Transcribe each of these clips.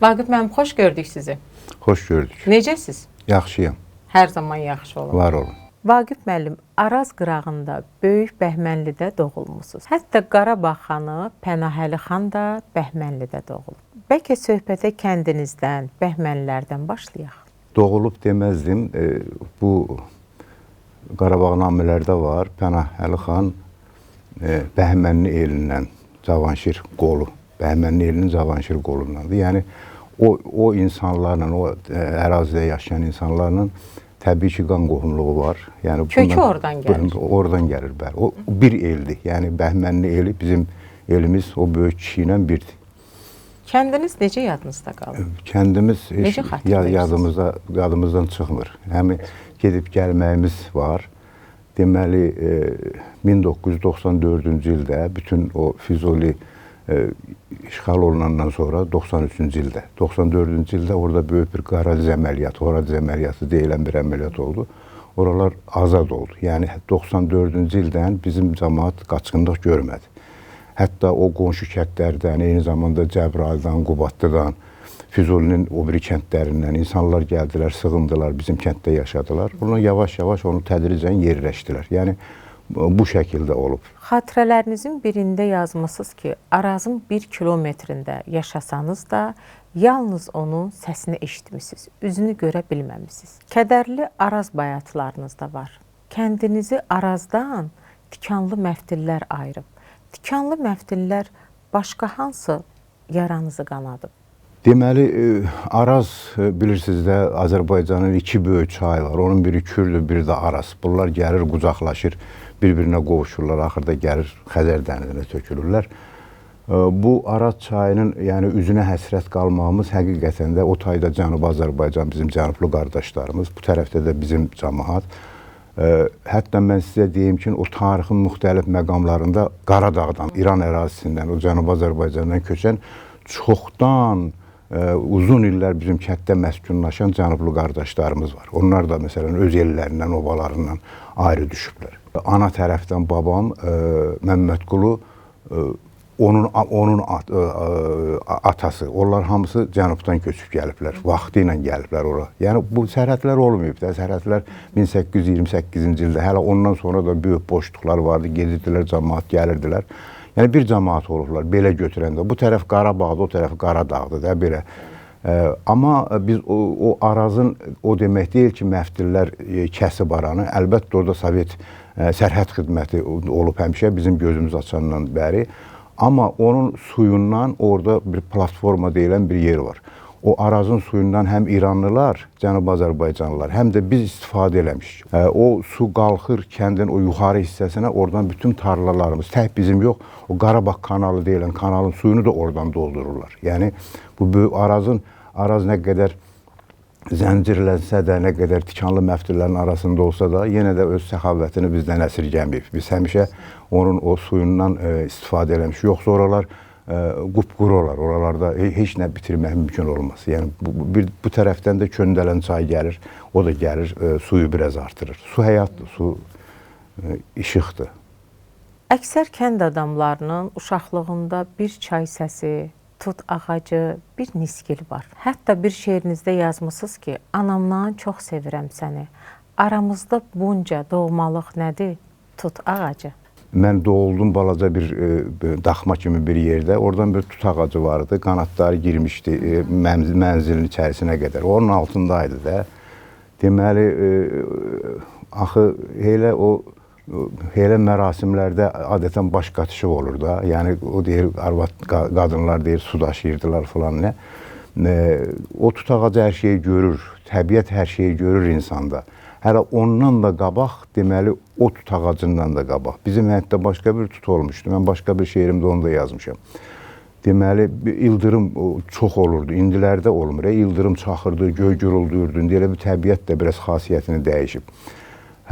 Vaqif müəllim, xoş gördük sizi. Xoş gördük. Necəsiz? Yaxşıyam. Hər zaman yaxşı olun. Var olun. Vaqif müəllim, Araz qırağında, Böyük Bəhmənlidə doğulmusunuz. Hətta Qarabağ xanı Pənahəli xan da Bəhmənlidə doğulub. Bəlkə söhbətə kəndinizdən, Bəhmənlilərdən başlayaq. Doğulub deməzdim. Bu Qarabağ namələrdə var. Pənahəli xan Bəhmənli elindən Cavanşir qolu. Bəhmənli elinin Cavanşir qolundandır. Yəni o insanlarla, o ərazidə yaşayan insanlarla təbii ki, qan qohumluğu var. Yəni kökü oradan gəlir. Oradan gəlir, bəli. O bir eldir. Yəni Bəhmənli eli bizim elimiz o böyük kişi ilə birdir. Kəndiniz necə yadınızda qalır? Kəndimiz yadımızdan çıxmır. Həmi gedib gəlməyimiz var. Deməli 1994-cü ildə bütün o Füzuli işğal olunandan sonra 93-cü ildə, 94-cü ildə orada böyük bir Qaradiz əməliyyatı, Horadiz əməliyyatı deyilən bir əməliyyat oldu. Oralar azad oldu. Yəni 94-cü ildən bizim cəmaət qaçqınlıq görmədi. Hətta o qonşu kəndlərdən, eyni zamanda Cəbrayıldan, Qubadlıdan, Füzulinin o biri kəndlərindən insanlar gəldilər, sığındılar, bizim kənddə yaşadılar. Onlar yavaş-yavaş onu tədricən yerləşdilər. Yəni bu şəkildə olub. Xatirələrinizin birində yazmışsınız ki, Arazın 1 kilometrində yaşasanız da, yalnız onun səsini eşitmişsiniz, üzünü görə bilməmişsiniz. Kədərli Araz bayatlarınız da var. Kəndinizi Arazdan tikanlı məftillər ayırıb. Tikanlı məftillər başqa hansı yaranızı qanadıb? Deməli, Araz, bilirsiniz də, Azərbaycanın iki böyük çayı var. Onun biri Kürdür, biri də Araz. Bunlar gəlir, qucaqlaşır, bir-birinə qovuşurlar, axırda gəlir Xəzər dənizinə tökülürlər. Bu Araz çayının üzünə həsrət qalmağımız həqiqətən də o tayda Cənubi Azərbaycan, bizim cənublu qardaşlarımız, bu tərəfdə də bizim cəmaət. Hətta mən sizə deyim ki, o tarixin müxtəlif məqamlarında Qaradağdan, İran ərazisindən, o Cənubi Azərbaycandan köçən çoxdan uzun illər bizim kənddə məskunlaşan cənublu qardaşlarımız var. Onlar da məsələn öz ellərindən, obalarından ayrı düşüblər. Ana tərəfdən babam Məmmədqulu, onun atası, onlar hamısı cənubdan köçüb gəliblər, vaxtı ilə gəliblər ora. Yəni bu sərhədlər olmayıb da, sərhədlər 1828-ci ildə, hələ ondan sonra da böyük boşluqlar vardı, gedirdilər, cəmaət gəlirdilər. Yəni bir cəmaət olurlar, belə götürəndə. Bu tərəf Qarabağdır, o tərəf Qaradağdır da, belə. Amma biz o Arazın, o demək deyil ki, məftillər kəsib aranı. Əlbəttə orada Sovet sərhəd xidməti olub həmişə bizim gözümüz açandan bəri. Amma onun suyundan orada bir platforma deyilən bir yer var. O Arazın suyundan həm İranlılar, Cənubi Azərbaycanlılar, həm də biz istifadə eləmişik. O su qalxır kəndin o yuxarı hissəsinə, oradan bütün tarlalarımız, tək bizim yox, o Qarabağ kanalı deyilən kanalın suyunu da oradan doldururlar. Yəni bu Araz nə qədər zəncirlənsə də, nə qədər tikanlı məftillərin arasında olsa da, yenə də öz səxavətini bizdən əsirgəməyib. Biz həmişə onun o suyundan istifadə eləmişik. Yoxsa oralar qupquru olar, oralarda heç nə bitirmək mümkün olmaz. Yəni bu tərəfdən də Köndələn çay gəlir, o da gəlir, suyu biraz artırır. Su həyatdır, su işıqdır. Əksər kənd adamlarının uşaqlığında bir çay səsi, tut ağacı, bir niskil var. Hətta bir şeirinizdə yazmışsınız ki, anamdan çox sevirəm səni. Aramızda bunca doğmalıq nədir? Tut ağacı. Mən doğuldum balaca bir daxma kimi bir yerdə. Oradan bir tut ağacı vardı. Qanadları girmişdi mənzilin içərisinə qədər. Onun altındaydı da. Deməli, axı elə mərasimlərdə adətən baş qatışıq olur da. Yəni o deyir, qadınlar deyir, su daşıyırdılar falan nə. O tut ağacı hər şeyi görür. Təbiət hər şeyi görür insanda. Hələ ondan da qabaq, deməli, o tut ağacından da qabaq. Bizim həyatda başqa bir tut olmuşdu. Mən başqa bir şeirimdə onu da yazmışam. Deməli, ildırım çox olurdu. İndilərdə olmur. İldırım çaxırdı, göy gurulduyurdu. İndi elə bir təbiət də biraz xasiyyətini dəyişib.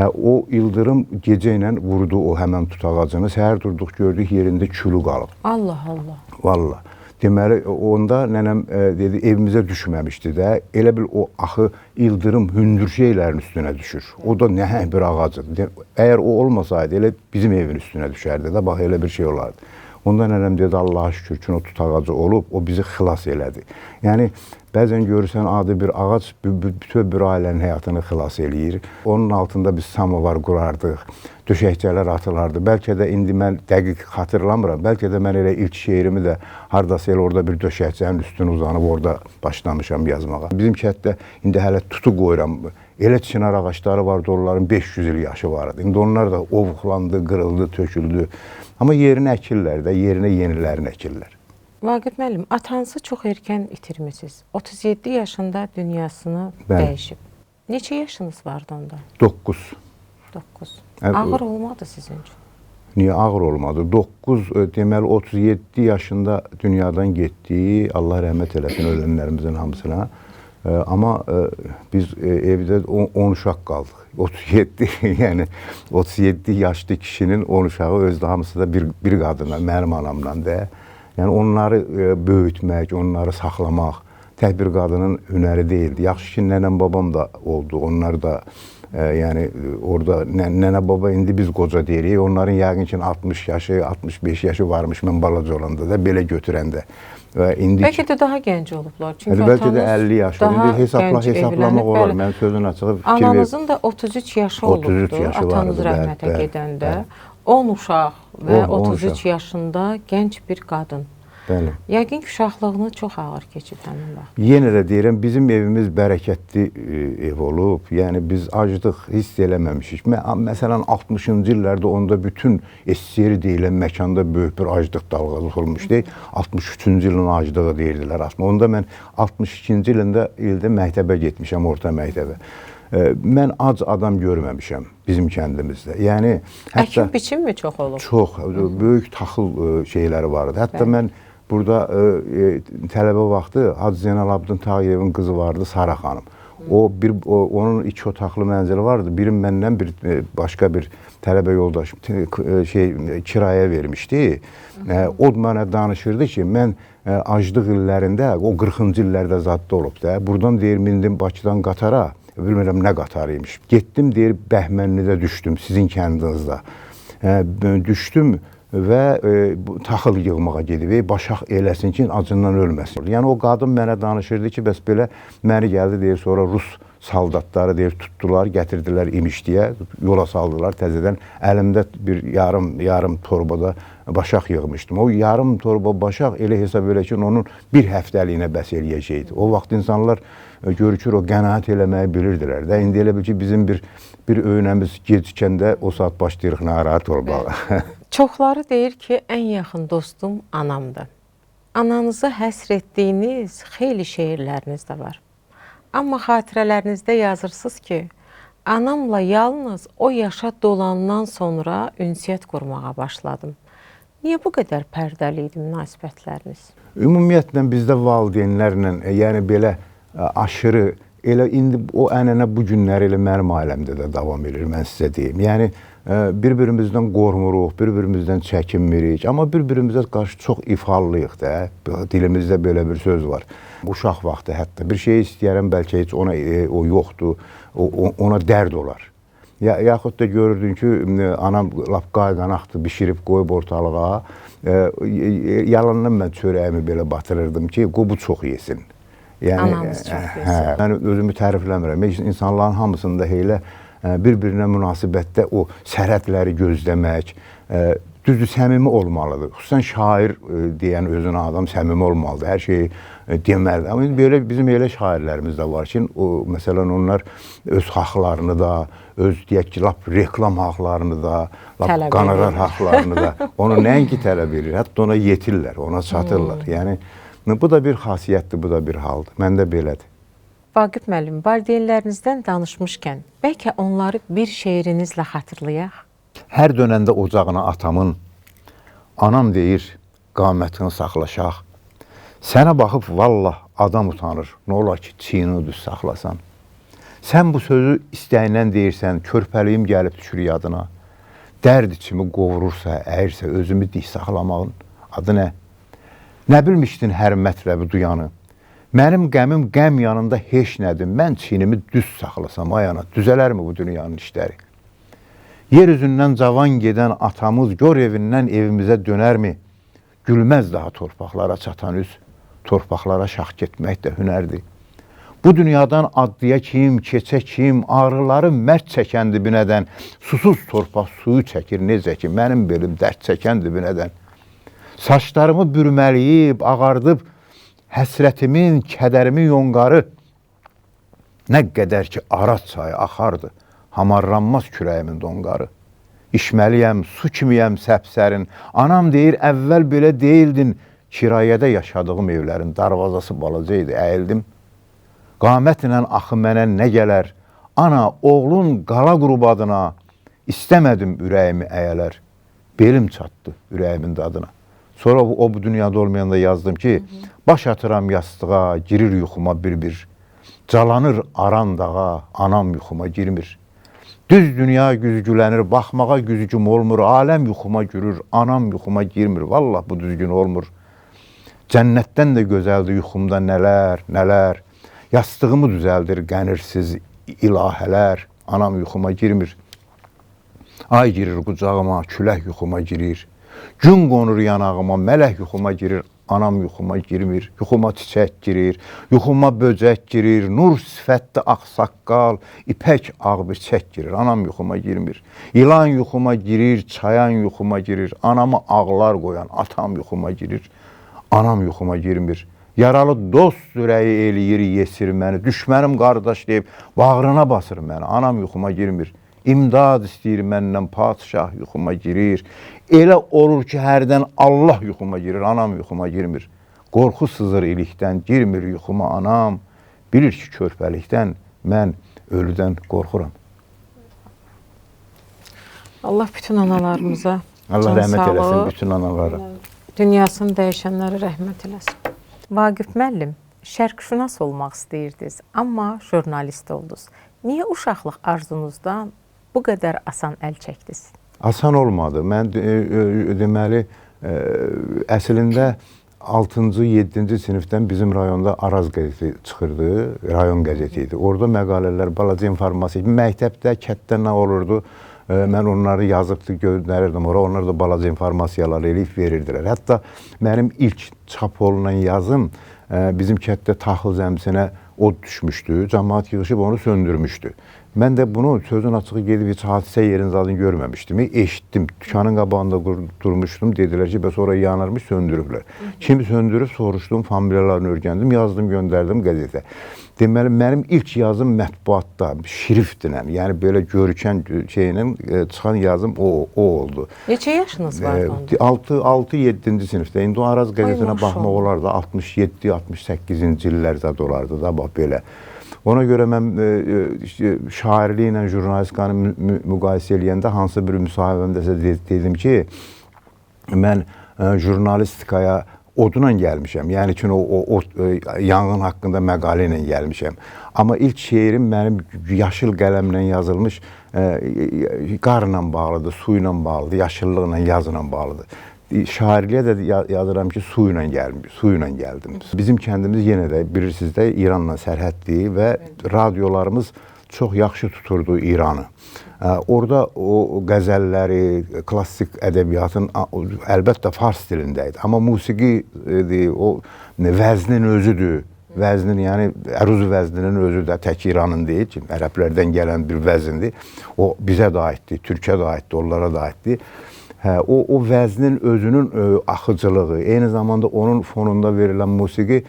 O ildırım gecə ilə vurdu o həmən tut ağacını. Səhər durduq, gördük yerində külü qalıb. Allah Allah. Vallahi. Deməli, onda nənəm dedi, evimizə düşməmişdi də. Elə bil o axı ildırım hündür şeylərin üstünə düşür. O da nəhəng bir ağacdır. Əgər o olmasaydı, elə bizim evin üstünə düşərdi də. Bax, elə bir şey olardı. Onda nənəm dedi, Allaha şükür ki, o tut ağacı olub, o bizi xilas elədi. Yəni, bəzən görürsən, adi bir ağac bütün bir ailənin həyatını xilas eləyir. Onun altında biz samovar qurardıq, döşəkçələr atılardı. Bəlkə də indi mən dəqiq xatırlamıram, bəlkə də mən elə ilk şeirimi də hardasa elə orada bir döşəkçənin üstünə uzanıb orada başlamışam yazmağa. Bizim kənddə indi hələ tutu qoyuram. Elə çınar ağaçları vardı, onların 500 il yaşı vardı. İndi onlar da ovuqlandı, qırıldı, töküldü. Amma yerinə əkirlər də, yerinə yenilərini əkirlər. Vaqif müəllim, atanızı çox erkən itirmisiniz. 37 yaşında dünyasını Bəli. dəyişib. Neçə yaşınız vardı onda? 9. 9. Evet. Ağır olmadı sizin üçün? Niyə ağır olmadı? 9, deməli 37 yaşında dünyadan getdi. Allah rəhmət eləsin ölənlərimizin hamısına. Amma biz evdə 10 uşaq qaldıq. 37, yəni 37 yaşlı kişinin 10 uşağı özdə hamısı da bir qadınla, mənim anamla da. Yəni onları böyütmək, onları saxlamaq tək bir qadının hünəri deyildi. Yaxşı ki, nənəm babam da oldu. Onlar da yəni orada nənə baba indi biz qoca deyirik. Onların yəqin ki 60 yaşı, 65 yaşı varmış mən balaca olanda da belə götürəndə. Və indi Bəlkə də daha gənc olublar. Çünki bəlkə də 50 yaşı. İndi hesablamaq olar. Bəli. Mən sözün açığı fikir Ananızın da 33 yaşı 33 olubdu. yaşı Atanız vardı, rəhmətə bəli, gedəndə. bəli. 10 uşaq və 10 33 uşaq. yaşında gənc bir qadın. Bəli. Yəqin ki, uşaqlığını çox ağır keçib həmin vaxt. Yenə də deyirəm, bizim evimiz bərəkətli ev olub. Yəni biz aclıq hiss eləməmişik. Məsələn 60-cı illərdə onda bütün SSR deyilən məkanda böyük bir aclıq dalğası olmuşdu. 63-cü ilin aclığı deyirdilər aslında. Onda mən 62-ci ildə məktəbə getmişəm, orta məktəbə. Mən ac adam görməmişəm bizim kəndimizdə. Yəni Əkin biçim mi çox olub? çox böyük taxıl şeyləri vardı. Hətta mən burada tələbə vaxtı Hacı Zeynal Abidin Tağıyevin qızı vardı, Sara xanım. Onun 2 otaqlı mənzili vardı. Birim məndən başqa bir tələbə yoldaşım kirayə vermişdi. O mənə danışırdı ki, mən aclıq illərində, o 40-cı illərdə zadda olub da, buradan deyir, mindim Bakıdan qatara, bilmirəm nə qatarıymış. Getdim, deyir, Bəhmənlidə düşdüm, sizin kəndinizdə. Düşdüm və taxıl yığmağa gedib, başaq eləsin ki, acından ölməsin. Yəni, o qadın mənə danışırdı ki, bəs belə məni gəldi, deyir, sonra Rus saldatları, deyir, tutdular, gətirdilər imişliyə, yola saldılar təzədən. Əlimdə bir yarım torbada başaq yığmışdım. O yarım torba başaq elə hesab elə ki, onun bir həftəliyinə bəs eləyəcəkdi. O vaxt insanlar görükür, o qənaət eləməyi bilirdilər də. İndi elə bil ki, bizim bir öynəmiz gecikəndə o saat başlayırıq narahat olmağa. Çoxları deyir ki, ən yaxın dostum anamdır. Ananızı həsr etdiyiniz xeyli şeirləriniz də var. Amma xatirələrinizdə yazırsınız ki, anamla yalnız o yaşa dolandan sonra ünsiyyət qurmağa başladım. Niyə bu qədər pərdəli idi münasibətləriniz? Ümumiyyətlə bizdə valideynlərlə, yəni belə aşırı, elə indi o ənənə bu günləri elə mənim ailəmdə də davam edir, mən sizə deyim. Yəni, bir-birimizdən qormuruq, bir-birimizdən çəkinmirik, amma bir-birimizə qarşı çox ifallıyıq da. Dilimizdə belə bir söz var. Uşaq vaxtı hətta bir şey istəyərəm, bəlkə heç ona o yoxdur, ona dərd olar. Yaxud da görürdün ki, anam lap qayğanaqdır, bişirib qoyub ortalığa. Yalandan mən çörəyimi belə batırırdım ki, bu çox yesin. Ananız çox yesin. Mən özümü tərifləmirəm. İnsanların hamısında elə bir-birinə münasibətdə o sərhədləri gözləmək, düzdür, səmimi olmalıdır. Xüsusən şair deyən özünə adam səmimi olmalıdır, hər şeyi deməlidir. Amma bizim elə şairlərimiz də var ki, məsələn, onlar öz haqlarını da, deyək ki, reklam haqlarını da, qanorar haqlarını da, onu nəinki tələb edir, hətta ona yetirlər, ona çatırlar. Yəni, bu da bir xasiyyətdir, bu da bir haldır. Məndə belədir. Vaqif müəllim, valideynlərinizdən danışmışkən, bəlkə onları bir şeirinizlə xatırlayaq? Hər dönəndə ocağına atamın, anam deyir, qamətini saxlaşaq. Sənə baxıb, vallah, adam utanır, nə olar ki, çiğini düz saxlasan. Sən bu sözü istəyindən deyirsən, körpəliyim gəlib düşür yadına. Dərd içimi qovurursa, əyirsə, özümü dik saxlamağın adı nə? Nə bilmişdin hər mətləbi duyanı? Mənim qəmim qəm yanında heç nədir, mən çiğnimi düz saxlasam, ayana, düzələrmi bu dünyanın işləri? Yer üzündən cavan gedən atamız gör evindən evimizə dönərmi? gülməz daha torpaqlara çatan üz, torpaqlara şax getmək də hünərdir. Bu dünyadan adlıya kim, keçə kim, ağrıları mərd çəkən dibinədən, susuz torpaq suyu çəkir necə ki, mənim belim dərd çəkən dibinədən. Saçlarımı bürməliyib, ağardıb, həsrətimin, kədərimin yonqarı, nə qədər ki, Araz çayı axardı, hamarlanmaz kürəyimin donqarı. İşməliyəm, su kimiyəm səpsərin, anam deyir, əvvəl belə deyildin, kirayədə yaşadığım evlərin darvazası balaca idi, əyildim. Qamətlə axı mənə nə gələr, ana, oğlun qala qurub adına, istəmədim ürəyimi əyələr, belim çatdı ürəyimin dadına. Sonra o bu dünyada olmayanda yazdım ki, baş atıram yastığa, girir yuxuma bir-bir, calanır aran dağa, anam yuxuma girmir. Düz dünya güzgülənir, baxmağa güzgüm olmur, aləm yuxuma gürür, anam yuxuma girmir, vallah bu düzgün olmur. Cənnətdən də gözəldir yuxumda nələr, nələr, yastığımı düzəldir qənirsiz ilahələr, anam yuxuma girmir. Ay girir qucağıma, külək yuxuma girir, gün qonur yanağıma, mələk yuxuma girir, anam yuxuma girmir, yuxuma çiçək girir, yuxuma böcək girir, nur sifətli ağsaqqal, ipək ağbirçək girir, anam yuxuma girmir. İlan yuxuma girir, çayan yuxuma girir, anamı ağlar qoyan atam yuxuma girir, anam yuxuma girmir. Yaralı dost ürəyi eləyir, yesir məni, düşmənim qardaş deyib, bağrına basır məni, anam yuxuma girmir. İmdad istəyir məndən, padişah yuxuma girir. Elə olur ki, hərdən Allah yuxuma girir, anam yuxuma girmir. Qorxu sızır ilikdən, girmir yuxuma anam. Bilir ki, körpəlikdən mən ölüdən qorxuram. Allah bütün analarımıza Allah rəhmət eləsin bütün analara. Dünyasını dəyişənlərə rəhmət eləsin. Vaqif müəllim, şərqşünas olmaq istəyirdiniz, amma jurnalist oldunuz. Niyə uşaqlıq arzunuzdan bu qədər asan əl çəkdiniz? Asan olmadı. Mən deməli, əslində 6-cı, 7-ci sinifdən bizim rayonda Araz qəzeti çıxırdı, rayon qəzeti idi. Orada məqalələr, balaca informasiya, məktəbdə, kətdə nə olurdu, mən onları yazıb göndərirdim ora, onlar da balaca informasiyalar eləyib verirdilər. Hətta mənim ilk çap olunan yazım bizim kətdə taxıl zəmsinə od düşmüşdü, cəmaət yığışıb onu söndürmüşdü. Mən də bunu sözün açığı gedib heç hadisə yerin zadını görməmişdim. Eşitdim, dükanın qabağında durmuşdum, dedilər ki, bəs oraya yanırmış, söndürüblər. Kimi söndürüb, soruşdum, familiyalarını öyrəndim, yazdım, göndərdim qəzetə. Deməli, mənim ilk yazım mətbuatda, şriftinə, yəni belə görükən şeylə çıxan yazım o oldu. Neçə yaşınız vardı onda? 6-7-ci sinifdə. İndi o Araz qəzetinə baxmaq olardı, 67-68-ci illərdə olardı da, bax belə. Ona görə mən şairliyi ilə jurnalistikanı müqayisə eləyəndə hansı bir müsahibəmdə dedim ki, mən jurnalistikaya oduna gəlmişəm. Yəni ki, o yanğın haqqında məqalə ilə gəlmişəm. Amma ilk şeirim mənim yaşıl qələmlə yazılmış qarla bağlıdır, su ilə bağlıdır, yaşıllıqla, yazla bağlıdır. Şairliyə də yazıram ki, su ilə gəldim. Bizim kəndimiz yenə də bilirsiniz də İranla sərhəddir və radiolarımız çox yaxşı tuturdu İranı. Orada o qəzəlləri, klassik ədəbiyyatın əlbəttə fars dilində idi. Amma musiqidir, o vəznin özüdür. Vəznin, yəni əruz vəzninin özü də tək İranın deyil ki, ərəblərdən gələn bir vəzindir. O bizə də aiddir, türkə də aiddir, onlara da aiddir. O vəznin özünün axıcılığı, eyni zamanda onun fonunda verilən musiqi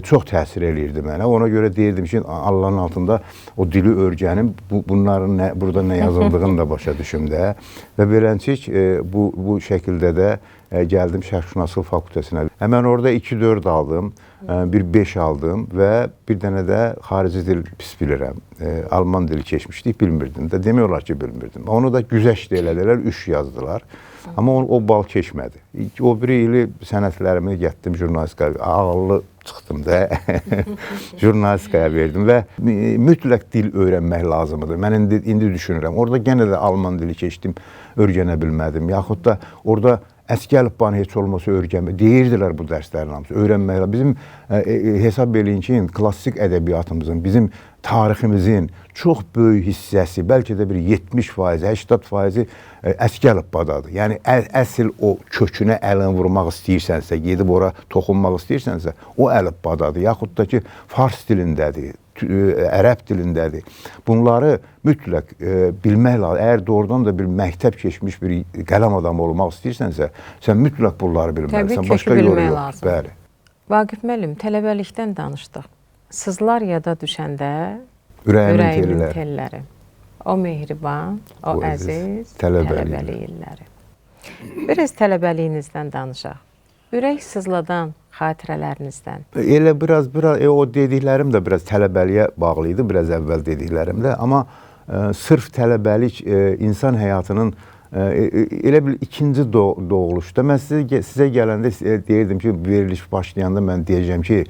çox təsir eləyirdi mənə. Ona görə deyirdim ki, Allahın altında o dili örgənim, bunların burada nə yazıldığını da başa düşüm də. Və beləncik bu şəkildə də gəldim Şərqşünaslıq fakültəsinə. Mən orada 2-4 aldım, bir 5 aldım və bir dənə də xarici dil pis bilirəm. Alman dili keçmişdik, bilmirdim də. Demiyorlar ki, bilmirdim. Onu da güzəşt elədilər, 3 yazdılar. Amma o bal keçmədi. O biri ili sənədlərimi getdim jurnalistikaya, ağıllı çıxdım da, jurnalistikaya verdim və mütləq dil öyrənmək lazımdır. Mən indi düşünürəm. Orada yenə də alman dili keçdim, öyrənə bilmədim. Yaxud da orada əski əlifbanı heç olmasa öyrənmə. Deyirdilər bu dərslərin hamısı. Öyrənməklə. Bizim hesab eləyin ki, klassik ədəbiyyatımızın, bizim tariximizin çox böyük hissəsi, bəlkə də bir 70%, 80% əski əlifbadadır. Yəni əsl o kökünə əlin vurmaq istəyirsənsə, gedib ora toxunmaq istəyirsənsə, o əlifbadadır. Yaxud da ki, fars dilindədir, ərəb dilindədir. Bunları mütləq bilmək lazım. Əgər doğrudan da bir məktəb keçmiş bir qələm adamı olmaq istəyirsənsə, sən mütləq bunları bilməlisən. Təbii kökü bilmək lazım. Bəli. Vaqif müəllim, tələbəlikdən danışdıq. Sızlar yada düşəndə ürəyimin telləri. O mehriban, o əziz tələbəlik illəri. Biraz tələbəliyinizdən danışaq. Ürək sızladan xatirələrinizdən. Elə biraz o dediklərim də biraz tələbəliyə bağlı idi, biraz əvvəl dediklərimdə. Amma sırf tələbəlik insan həyatının elə bir ikinci doğuluşda. Mən sizə gələndə deyirdim ki, veriliş başlayanda mən deyəcəm ki,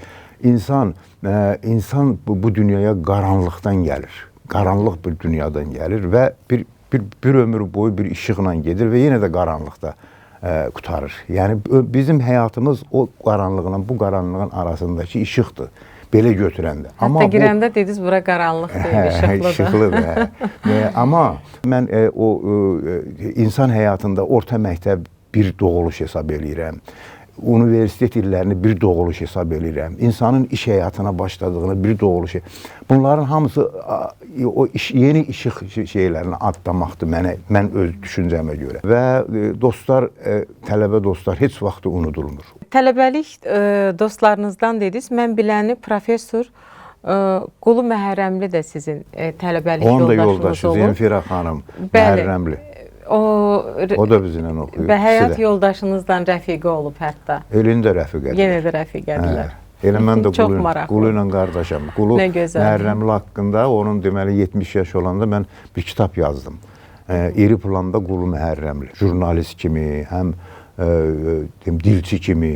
insan bu dünyaya qaranlıqdan gəlir. Qaranlıq bir dünyadan gəlir və bir ömür boyu bir işıqla gedir və yenə də qaranlıqda qutarır. Yəni bizim həyatımız o qaranlığla bu qaranlığın arasındakı işıqdır. Belə götürəndə. Hətta girəndə dediniz bura qaranlıq deyil, işıqlıdır. İşıqlıdır. Amma mən o insan həyatında orta məktəb bir doğuluş hesab eləyirəm. Universitet illərini bir doğuluş hesab eləyirəm. İnsanın iş həyatına başladığını bir doğuluş. Bunların hamısı o yeni işıq şeylərini adlamaqdır mən öz düşüncəmə görə. Və dostlar, tələbə dostlar heç vaxt unudulmur. Tələbəlik dostlarınızdan dediniz. Mən biləni professor Qulu Məhərrəmli də sizin tələbəlik yoldaşınız olur. Onun da yoldaşı Zenfira xanım Məhərrəmli. O da bizimlə oxuyur. Və həyat yoldaşınızdan rəfiqə olub hətta. Elin də rəfiqədir. Yenə də rəfiqədirlər. Elə mən də Qulu ilə qardaşam. Qulu Məhərrəmli haqqında, onun deməli 70 yaş olanda mən bir kitab yazdım. İri planda Qulu Məhərrəmli. Jurnalist kimi, həm dilçi kimi,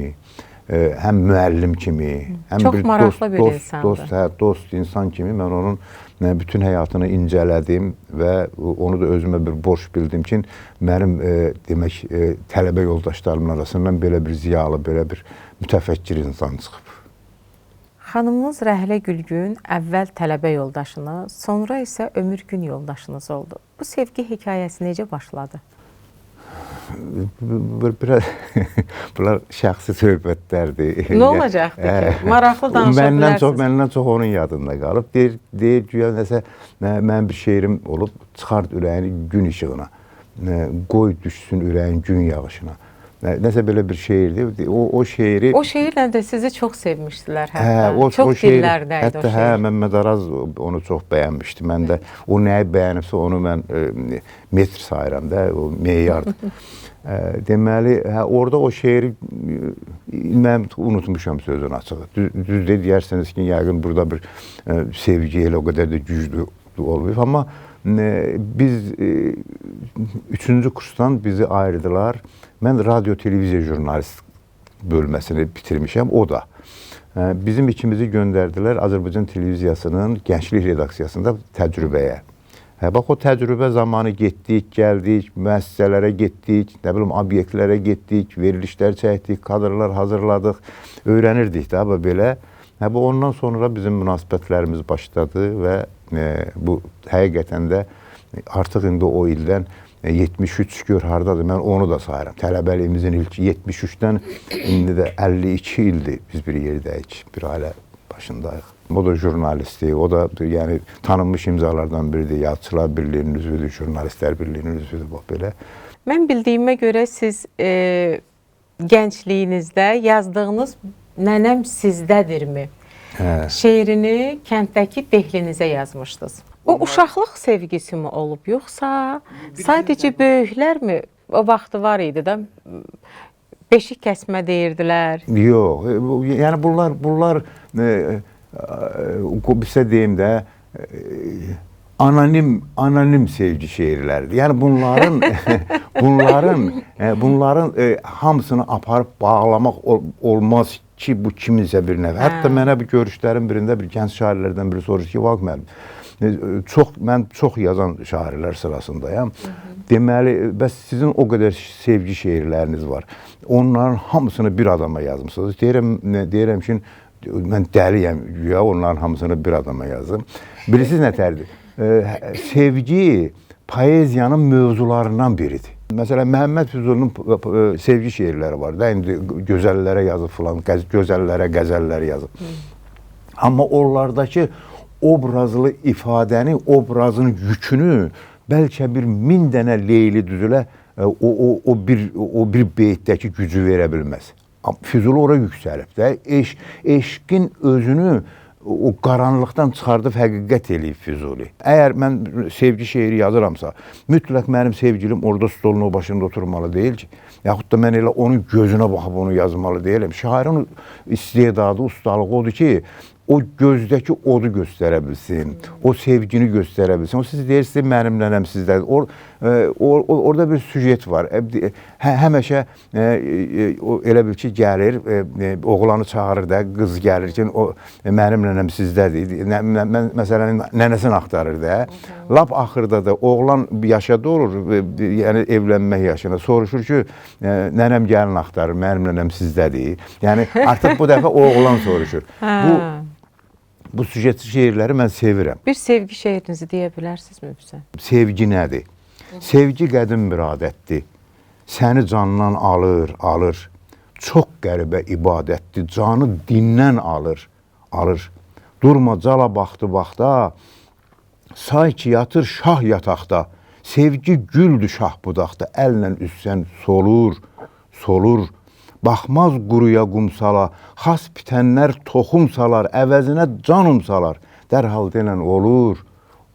həm müəllim kimi, həm çox maraqlı bir insandır. Dost insan kimi mən onun bütün həyatını incələdim və onu da özümə bir borc bildim ki, mənim demək tələbə yoldaşlarımın arasından belə bir ziyalı, belə bir mütəfəkkir insan çıxıb. Xanımınız Rəhlə Gülgün əvvəl tələbə yoldaşınız, sonra isə ömür gün yoldaşınız oldu. Bu sevgi hekayəsi necə başladı? Bunlar şəxsi söhbətlərdir. Nə olacaqdı ki? Maraqlı danışa bilərsiniz. Məndən çox onun yadında qalıb. Deyir güya nəsə, mənim bir şeirim olub, çıxart ürəyini gün işığına, qoy düşsün ürəyin gün yağışına. Nəsə belə bir şeirdir. O şeiri... O şeirlə də sizi çox sevmişdilər hətta. Çox dillərdəydi o şeir. Hətta Məmməd Araz onu çox bəyənmişdi. Mən də o nəyi bəyənibsə onu mən metr sayıram da, o meyardır. Deməli, orada o şeiri mən unutmuşam sözün açığı. Düz deyərsiniz ki, yəqin burada bir sevgi elə o qədər də güclü olmayıb. Amma biz 3-cü kursdan bizi ayırdılar. Mən radio-televiziya jurnalist bölməsini bitirmişəm, o da. Bizim ikimizi göndərdilər Azərbaycan televiziyasının gənclik redaksiyasında təcrübəyə. Bax, o təcrübə zamanı getdik, gəldik, müəssisələrə getdik, nə bilim, obyektlərə getdik, verilişlər çəkdik, kadrlar hazırladıq, öyrənirdik də belə. Ondan sonra bizim münasibətlərimiz başladı və bu həqiqətən də artıq indi o ildən 73 gör hardadır, mən onu da sayıram. Tələbəliyimizin ilki 73-dən indi də 52 ildir biz bir yerdəyik, bir ailə başındayıq. O da jurnalistdir, o da yəni tanınmış imzalardan biridir, Yazıçılar Birliyinin üzvüdür, Jurnalistlər Birliyinin üzvüdür, bax belə. Mən bildiyimə görə siz gəncliyinizdə yazdığınız Nənəm sizdədirmi? Şeirini kənddəki dehlinizə yazmışdınız. O uşaqlıq sevgisi mi olub, yoxsa sadəcə böyüklərmi? O vaxtı var idi da, beşik kəsmə deyirdilər. Yox, yəni bunlar bizə deyim də, anonim sevgi şeirləridir. Yəni bunların hamısını aparıb bağlamaq olmaz ki, bu kiminsə bir nəfə. Hətta mənə bir görüşlərin birində bir gənc şairlərdən biri soruşdu ki, Vaqif müəllim, mən çox yazan şairlər sırasındayam. Deməli, bəs sizin o qədər sevgi şeirləriniz var. Onların hamısını bir adama yazmısınız. Deyirəm ki, mən dəliyəm, ya onların hamısını bir adama yazdım. Bilirsiniz nətərdir? Sevgi poeziyanın mövzularından biridir. Məsələn, Məhəmməd Füzulinin sevgi şeirləri var da, indi gözəllərə yazıb filan, gözəllərə, qəzəlləri yazıb. Amma onlardakı obrazlı ifadəni, obrazın yükünü bəlkə bir 1000 dənə Leyli düzülə o bir beytdəki gücü verə bilməz. Füzuli ora yüksəlib də, eşqin özünü o qaranlıqdan çıxardıb həqiqət eləyib Füzuli. Əgər mən sevgi şeiri yazıramsa, mütləq mənim sevgilim orada stolun o başında oturmalı deyil ki, yaxud da mən elə onun gözünə baxıb onu yazmalı deyiləm. Şairin istedadı, ustalığı odur ki, o gözdəki odu göstərə bilsin, o sevgini göstərə bilsin. O siz deyirsiniz, mənimlənəm sizdə. Orada bir süjet var. Həmişə elə bil ki, gəlir, oğlanı çağırır da, qız gəlir ki, mənimlənəm sizdədir. Məsələn, nənəsini axtarır da. Lap axırda da oğlan yaşada olur, yəni evlənmək yaşına. Soruşur ki, nənəm gəlin axtarır, mənimlənəm sizdədir. Yəni, artıq bu dəfə oğlan soruşur. Bu süjetli şeirləri mən sevirəm. Bir sevgi şeirinizi deyə bilərsinizmi bizə? Sevgi nədir? Sevgi qədim bir adətdir. Səni candan alır, alır. Çox qəribə ibadətdir. Canı dindən alır, alır. Durma cala baxdı baxda, say ki yatır şah yataqda. Sevgi güldü şah budaqda. Əllə üstsən solur, solur. Baxmaz quruya qumsala, xas bitənlər toxum salar, əvəzinə canım salar. Dərhal denən olur,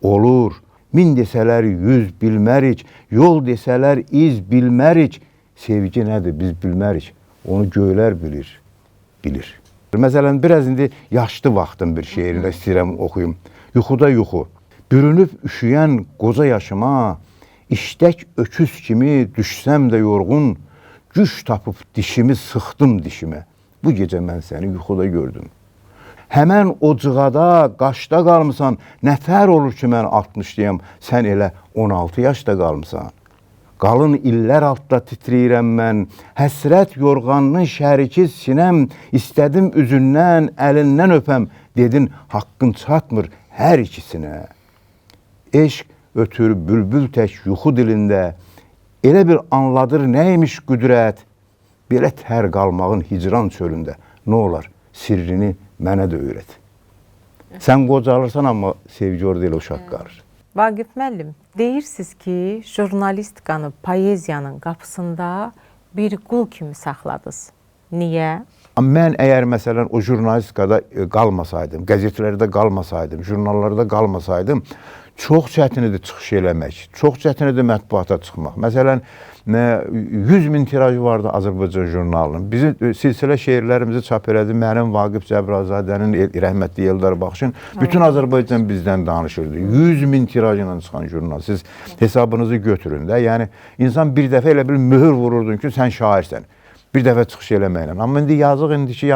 olur. 1000 desələr 100 bilmərik, yol desələr iz bilmərik. Sevgi nədir biz bilmərik, onu göylər bilir, bilir. Məsələn, biraz indi yaşlı vaxtım bir şeirində istəyirəm oxuyum. Yuxuda yuxu, bürünüb üşüyən qoca yaşıma, iştək öküz kimi düşsəm də yorğun, güc tapıb dişimi sıxdım dişimə. Bu gecə mən səni yuxuda gördüm. Həmən o cığada, qaşda qalmısan, nətər olur ki, mən 60-lıyam, sən elə 16 yaşda qalmısan. Qalın illər altda titrəyirəm mən, həsrət yorğanının şəriki sinəm, istədim üzündən, əlindən öpəm, dedin, haqqın çatmır hər ikisinə. Eşq ötür bülbül tək yuxu dilində, elə bir anladır nəymiş qüdrət, belə tər qalmağın hicran çölündə. Nə olar, sirrini mənə də öyrət. Sən qocalırsan, amma sevgi orada elə uşaq qalır. Vaqif müəllim, deyirsiniz ki, jurnalistikanı poeziyanın qapısında bir qul kimi saxladınız. Niyə? Mən əgər məsələn o jurnalistikada qalmasaydım, qəzetlərdə qalmasaydım, jurnallarda qalmasaydım, çox çətin idi çıxış eləmək, çox çətin idi mətbuata çıxmaq. Məsələn, 100.000 tirajı vardı Azərbaycan jurnalının. Bizim silsilə şeirlərimizi çap elədi mənim Vaqif Cəbrayılzadənin, rəhmətli Eldar Baxışın. Bütün Azərbaycan bizdən danışırdı. 100.000 tiraj ilə çıxan jurnal. Siz hesabınızı götürün də. Yəni, insan bir dəfə elə bir möhür vururdun ki, sən şairsən. Bir dəfə çıxış eləməklə. Amma indi yazıq, indiki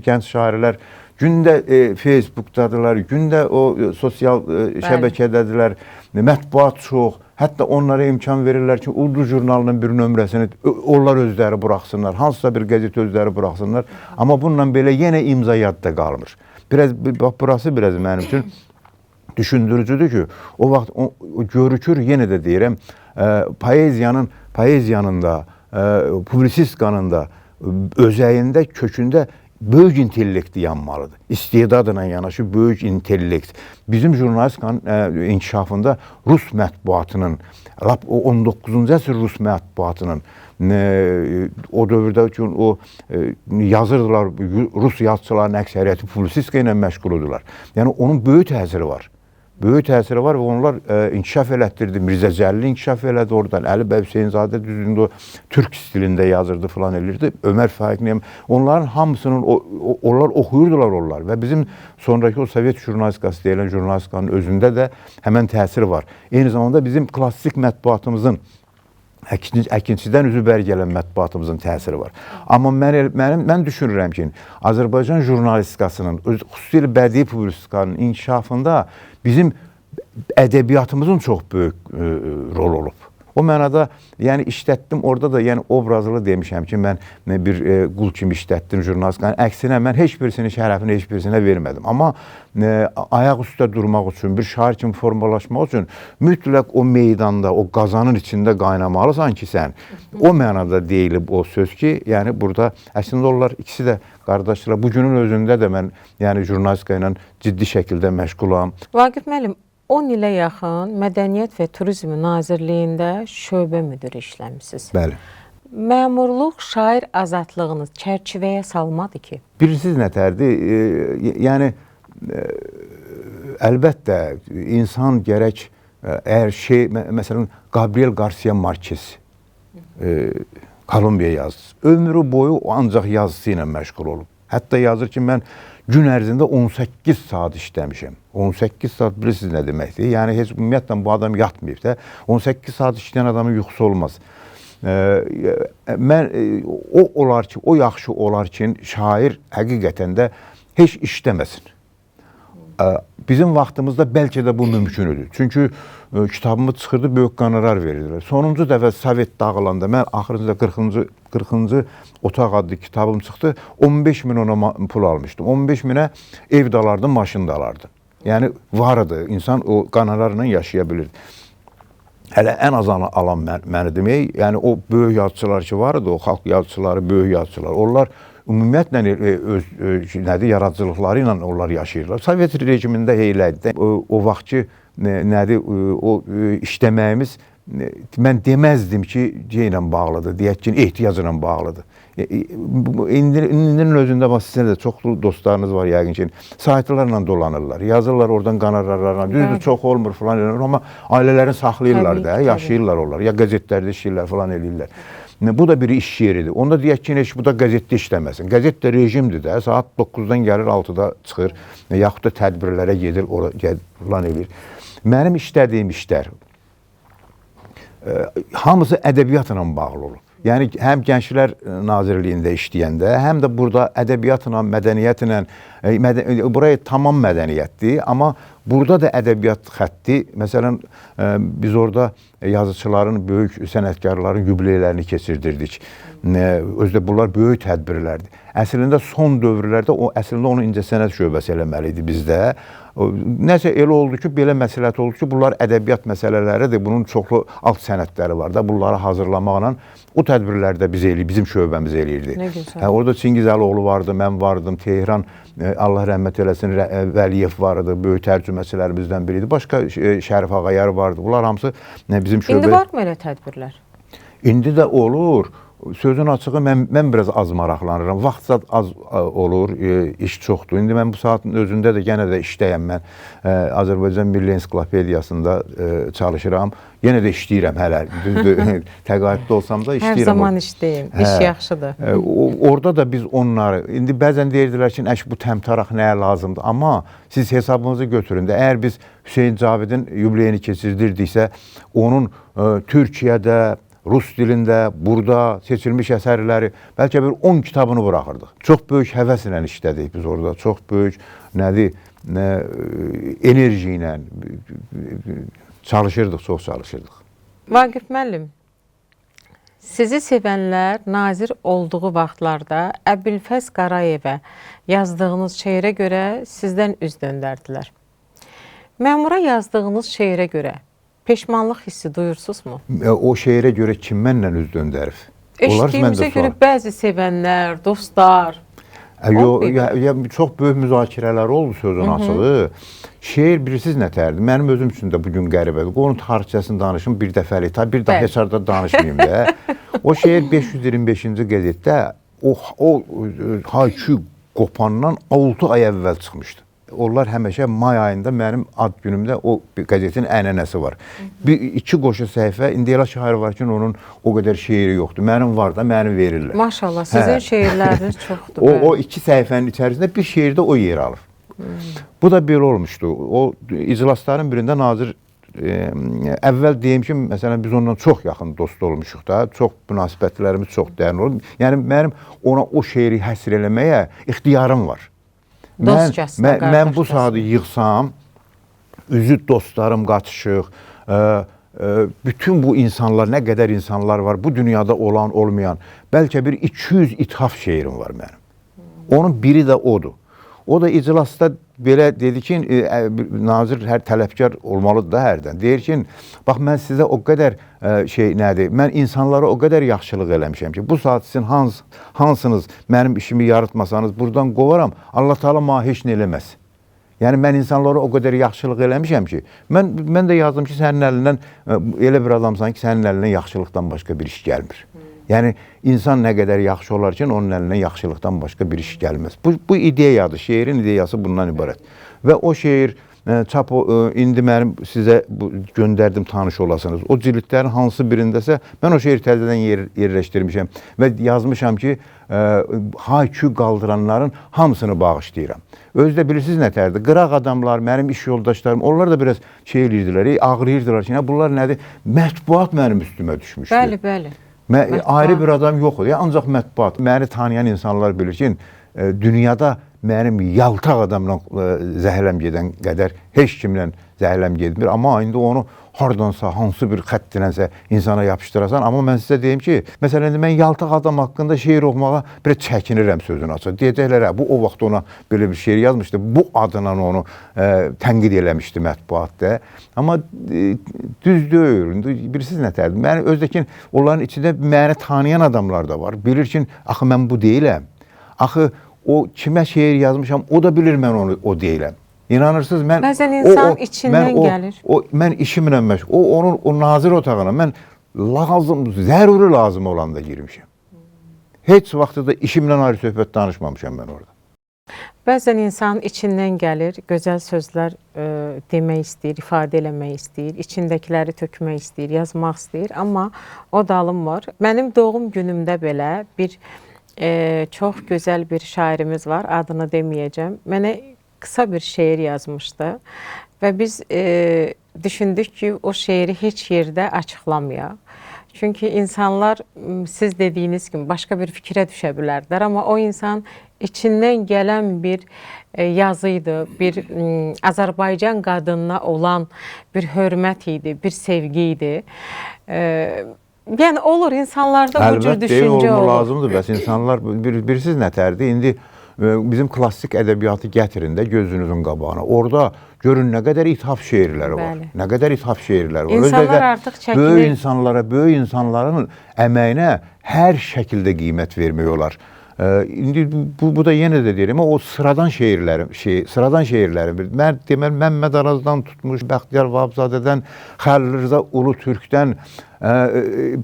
gənc şairlər gündə Facebookdadılar, gündə o sosial şəbəkədədirlər, mətbuat çox. Hətta onlara imkan verirlər ki, Ulduz jurnalının bir nömrəsini onlar özləri buraxsınlar, hansısa bir qəzet özləri buraxsınlar. Amma bununla belə yenə imza yadda qalmır. Burası biraz mənim üçün düşündürücüdür ki, o vaxt görükür, yenə də deyirəm, poeziyanın da, publisistikanın da özəyində, kökündə böyük intellekti yanmalıdır. İstedadla yanaşı böyük intellekt. Bizim jurnalistikanın inkişafında Rus mətbuatının, 19-cu əsr Rus mətbuatının, o dövrdə yazırdılar, Rus yazıçıların əksəriyyəti publisistika ilə məşğul oldular. Yəni, onun böyük təsiri var. Böyük təsiri var və onlar inkişaf elətdirdi. Mirzə Cəlil inkişaf elədi oradan. Əli bəy Hüseynzadə düzündə türk stilində yazırdı filan elirdi. Ömər Faiqliyəm. Onların hamısının, onlar oxuyurdular onlar. Və bizim sonraki o Sovet jurnalistikası deyilən jurnalistikanın özündə də həmən təsiri var. Eyni zamanda bizim klassik mətbuatımızın, əkinçidən üzübər gələn mətbuatımızın təsiri var. Amma mən düşünürəm ki, Azərbaycan jurnalistikasının, xüsusilə bədii publisistikanın inkişafında bizim ədəbiyyatımızın çox böyük rol olub. O mənada, yəni işlətdim, orada da yəni obrazlı demişəm ki, mən bir qul kimi işlətdim jurnalistikanı. Əksinə, mən heç birisinin şərəfini heç birisinə vermədim. Amma ayaq üstə durmaq üçün, bir şair kimi formalaşmaq üçün mütləq o meydanda, o qazanın içində qaynamalısan ki, sən. O mənada deyilib o söz ki, yəni burada əslində onlar ikisi də qardaşlar. Bugünün özündə də mən yəni jurnalistika ilə ciddi şəkildə məşğulam. Vaqif müəllim, 10 ilə yaxın Mədəniyyət və Turizm Nazirliyində şöbə müdiri işləmisiniz. Bəli. Məmurluq şair azadlığını çərçivəyə salmadı ki? Bilirsiniz nətərdir? Yəni, əlbəttə, insan gərək, əgər məsələn, Gabriel Garcia Marquez, Kolumbiya yazısı, ömrü boyu ancaq yazısı ilə məşğul olub. Hətta yazır ki, mən gün ərzində 18 saat işləmişəm. 18 saat bilirsiniz nə deməkdir? Yəni, heç ümumiyyətlə bu adam yatmayıb da. 18 saat işləyən adamın yuxusu olmaz. O yaxşı olar ki, şair həqiqətən də heç işləməsin. Bizim vaxtımızda bəlkə də bu mümkün idi. Çünki kitabımı çıxırdı, böyük qonorar verirdilər. Sonuncu dəfə Sovet dağılanda, mən axırıncı 40-cı otaq adlı kitabım çıxdı, 15 min ona pul almışdım. 15 minə ev də alardım, maşın da alardım. Yəni, vardı, insan o qonorarla yaşaya bilirdi. Hələ ən az alan məni demək, yəni o böyük yazıçılar ki vardı, o xalq yazıçıları, böyük yazıçılar, onlar ümumiyyətlə öz yaradıcılıqları ilə onlar yaşayırlar. Sovet rejimində eylədi. O vaxt ki, o işləməyimiz, mən deməzdim ki, ilə bağlıdır, deyək ki, ehtiyacla bağlıdır. İndinin özündə sizin də çoxlu dostlarınız var yəqin ki, saytlarla dolanırlar, yazırlar oradan qanarlarla, düzdür, çox olmur falan, amma ailələrini saxlayırlar da, yaşayırlar onlar, ya qəzetlərdə işləyirlər falan eləyirlər. Bu da bir iş yeridir. Onda deyək ki, bu da qəzetdə işləməsin. Qəzet də rejimdir də, saat 9-dan gəlir, 6-da çıxır, yaxud da tədbirlərə gedir, falan eləyir. Mənim işlədiyim işlər hamısı ədəbiyyatla bağlı olur. Yəni, həm Gənclər Nazirliyində işləyəndə, həm də burada ədəbiyyatla, mədəniyyətlə, buraya tamam mədəniyyətdir, amma burada da ədəbiyyat xətti, məsələn, biz orada yazıçıların, böyük sənətkarların yubileylərini keçirdirdik. Özdə bunlar böyük tədbirlərdir. Əslində son dövrlərdə əslində onu incəsənət şöbəsi eləməli idi bizdə. Nəsə elə oldu ki, belə məsləhət oldu ki, bunlar ədəbiyyat məsələləridir, bunun çoxlu alt sənətləri var da, bunları hazırlamaqla o tədbirlərdə bizim şöbəmiz eləyirdi. Nə gözəl. Orada Çingiz Əloğlu vardı, mən vardım, Tehran, Allah rəhmət eləsin, Vəliyev vardı, böyük tərcüməçilərimizdən biriydi. Başqa Şərif Ağayar vardı, bunlar hamısı bizim şöbə... İndi varmı elə tədbirlər? İndi də olur. Sözün açığı, mən biraz az maraqlanıram. Vaxt zat az olur, iş çoxdur. İndi mən bu saatın özündə də yenə də işləyəm mən. Azərbaycan Milli Ensiklopediyasında çalışıram. Yenə də işləyirəm hələ. Düzdür, təqaüddə olsam da işləyirəm. Hər zaman işləyin, iş yaxşıdır. Orada da biz onları, indi bəzən deyirdilər ki, bu təmtaraq nəyə lazımdır? Amma siz hesabınızı götürün də, əgər biz Hüseyin Cavidin yubileyini keçirdirdiksə, onun Türkiyədə, Rus dilində, burada seçilmiş əsərləri, bəlkə bir 10 kitabını buraxırdıq. Çox böyük həvəslə işlədik biz orada, çox böyük enerji ilə çalışırdıq, çox çalışırdıq. Vaqif müəllim, sizi sevənlər nazir olduğu vaxtlarda Əbülfəz Qarayevə yazdığınız şeirə görə sizdən üz döndərdilər. Məmura yazdığınız şeirə görə peşmanlıq hissi duyursunuzmu? O şeirə görə kim mənlə üz döndərib? Eşitdiyimizə görə bəzi sevənlər, dostlar. Çox böyük müzakirələr oldu sözün açığı. Şeir bilirsiniz nətərdir? Mənim özüm üçün də bugün qəribədir. Onun tarixçəsini danışım bir dəfəlik, bir daha heç arada danışmayayım da. O şeir 525-ci qəzetdə o haykü qopandan 6 ay əvvəl çıxmışdı. Onlar həmişə may ayında mənim ad günümdə o qəzetin ənənəsi var. İki qoşu səhifə, indi elə şair var ki, onun o qədər şeiri yoxdur. Mənim var da, məni verirlər. Maşallah, sizin şeirləriniz çoxdur. O iki səhifənin içərisində bir şeirdə o yer alır. Bu da belə olmuşdu. O iclasların birində nazir, əvvəl deyim ki, məsələn, biz ondan çox yaxın dost olmuşuq da, çox münasibətlərimiz çox dərin olub. Yəni, mənim ona o şeiri həsr eləməyə ixtiyarım var. Mən bu saatı yığsam, üzü dostlarım qatışıq. Bütün bu insanlar, nə qədər insanlar var, bu dünyada olan, olmayan, bəlkə bir 200 ithaf şeirim var mənim. Onun biri də odur. O da iclasda belə dedi ki, nazir hər tələbkar olmalıdır da hərdən. Deyir ki, bax mən sizə o qədər nədir, mən insanlara o qədər yaxşılıq eləmişəm ki, bu saat sizin hansınız mənim işimi yaratmasanız buradan qovaram, Allah Teala mənə heç nə eləməz. Yəni mən insanlara o qədər yaxşılıq eləmişəm ki, mən də yazdım ki, sənin əlindən elə bir adamsan ki, sənin əlindən yaxşılıqdan başqa bir iş gəlmir. Yəni insan nə qədər yaxşı olar ki, onun əlindən yaxşılıqdan başqa bir iş gəlməz. Bu ideyadır, şeirin ideyası bundan ibarət. Və o şeir indi mənim sizə göndərdim tanış olasınız. O cildlərin hansı birindəsə mən o şeiri təzədən yerləşdirmişəm və yazmışam ki, haykü qaldıranların hamısını bağışlayıram. Özü də bilirsiniz nətərdir? Qıraq adamlar, mənim iş yoldaşlarım, onlar da biraz şey edirdilər, ağrıyırdılar ki, bunlar nədir? Mətbuat mənim üstümə düşmüşdür. Bəli, bəli. Ayrı bir adam yoxdur. Ancaq mətbuat. Məni tanıyan insanlar bilir ki, dünyada mənim yaltaq adamla zəhləm gedən qədər heç kimlə zəhləm getmir. Amma indi onu hardansa, hansı bir xəttinənsə insana yapışdırasan. Amma mən sizə deyim ki, məsələn, mən yaltaq adam haqqında şeir oxumağa biraz çəkinirəm sözünü açıq. Deyəcəklər, bu o vaxt ona belə bir şeir yazmışdı. Bu adına onu tənqid eləmişdi mətbuatda. Amma düz deyil. Bilirsiniz nətərdir? Mən özdəkin onların içində məni tanıyan adamlar da var. Bilir ki, axı mən bu deyiləm. Axı o kimə şeir yazmışam, o da bilir mən onu o deyiləm. İnanırsınız, mən bəzən insan içindən gəlir. Mən işimlə məşğul. Onun o nazir otağına mən zəruri lazım olanda girmişəm. Heç vaxtı da işimlə ayrı söhbət danışmamışam mən orada. Bəzən insan içindən gəlir, gözəl sözlər demək istəyir, ifadə eləmək istəyir, içindəkiləri tökmək istəyir, yazmaq istəyir, amma o dalım var. Mənim doğum günümdə belə bir çox gözəl bir şairimiz var, adını deməyəcəm. Mənə qısa bir şeir yazmışdı və biz düşündük ki, o şeiri heç yerdə açıqlamayaq. Çünki insanlar siz dediyiniz kimi başqa bir fikrə düşə bilərdilər, amma o insan içindən gələn bir yazı idi, bir Azərbaycan qadınına olan bir hörmət idi, bir sevgi idi. Yəni olur, insanlarda bu cür düşüncə olur. Olma lazımdır, bəs insanlar bilirsiniz nətərdir? İndi bizim klassik ədəbiyyatı gətirin də gözünüzün qabağına. Orada görün nə qədər ithaf şeirləri var. Bəli. Nə qədər ithaf şeirləri var. İnsanlar artıq çəkinir. Böyük insanların əməyinə hər şəkildə qiymət vermək olar. İndi bu da yenə də deyirəm, o sıradan şeirlərim. Mən deməli Məmməd Arazdan tutmuş, Bəxtiyar Vahabzadədən, Xəlil Rza Ulutürkdən,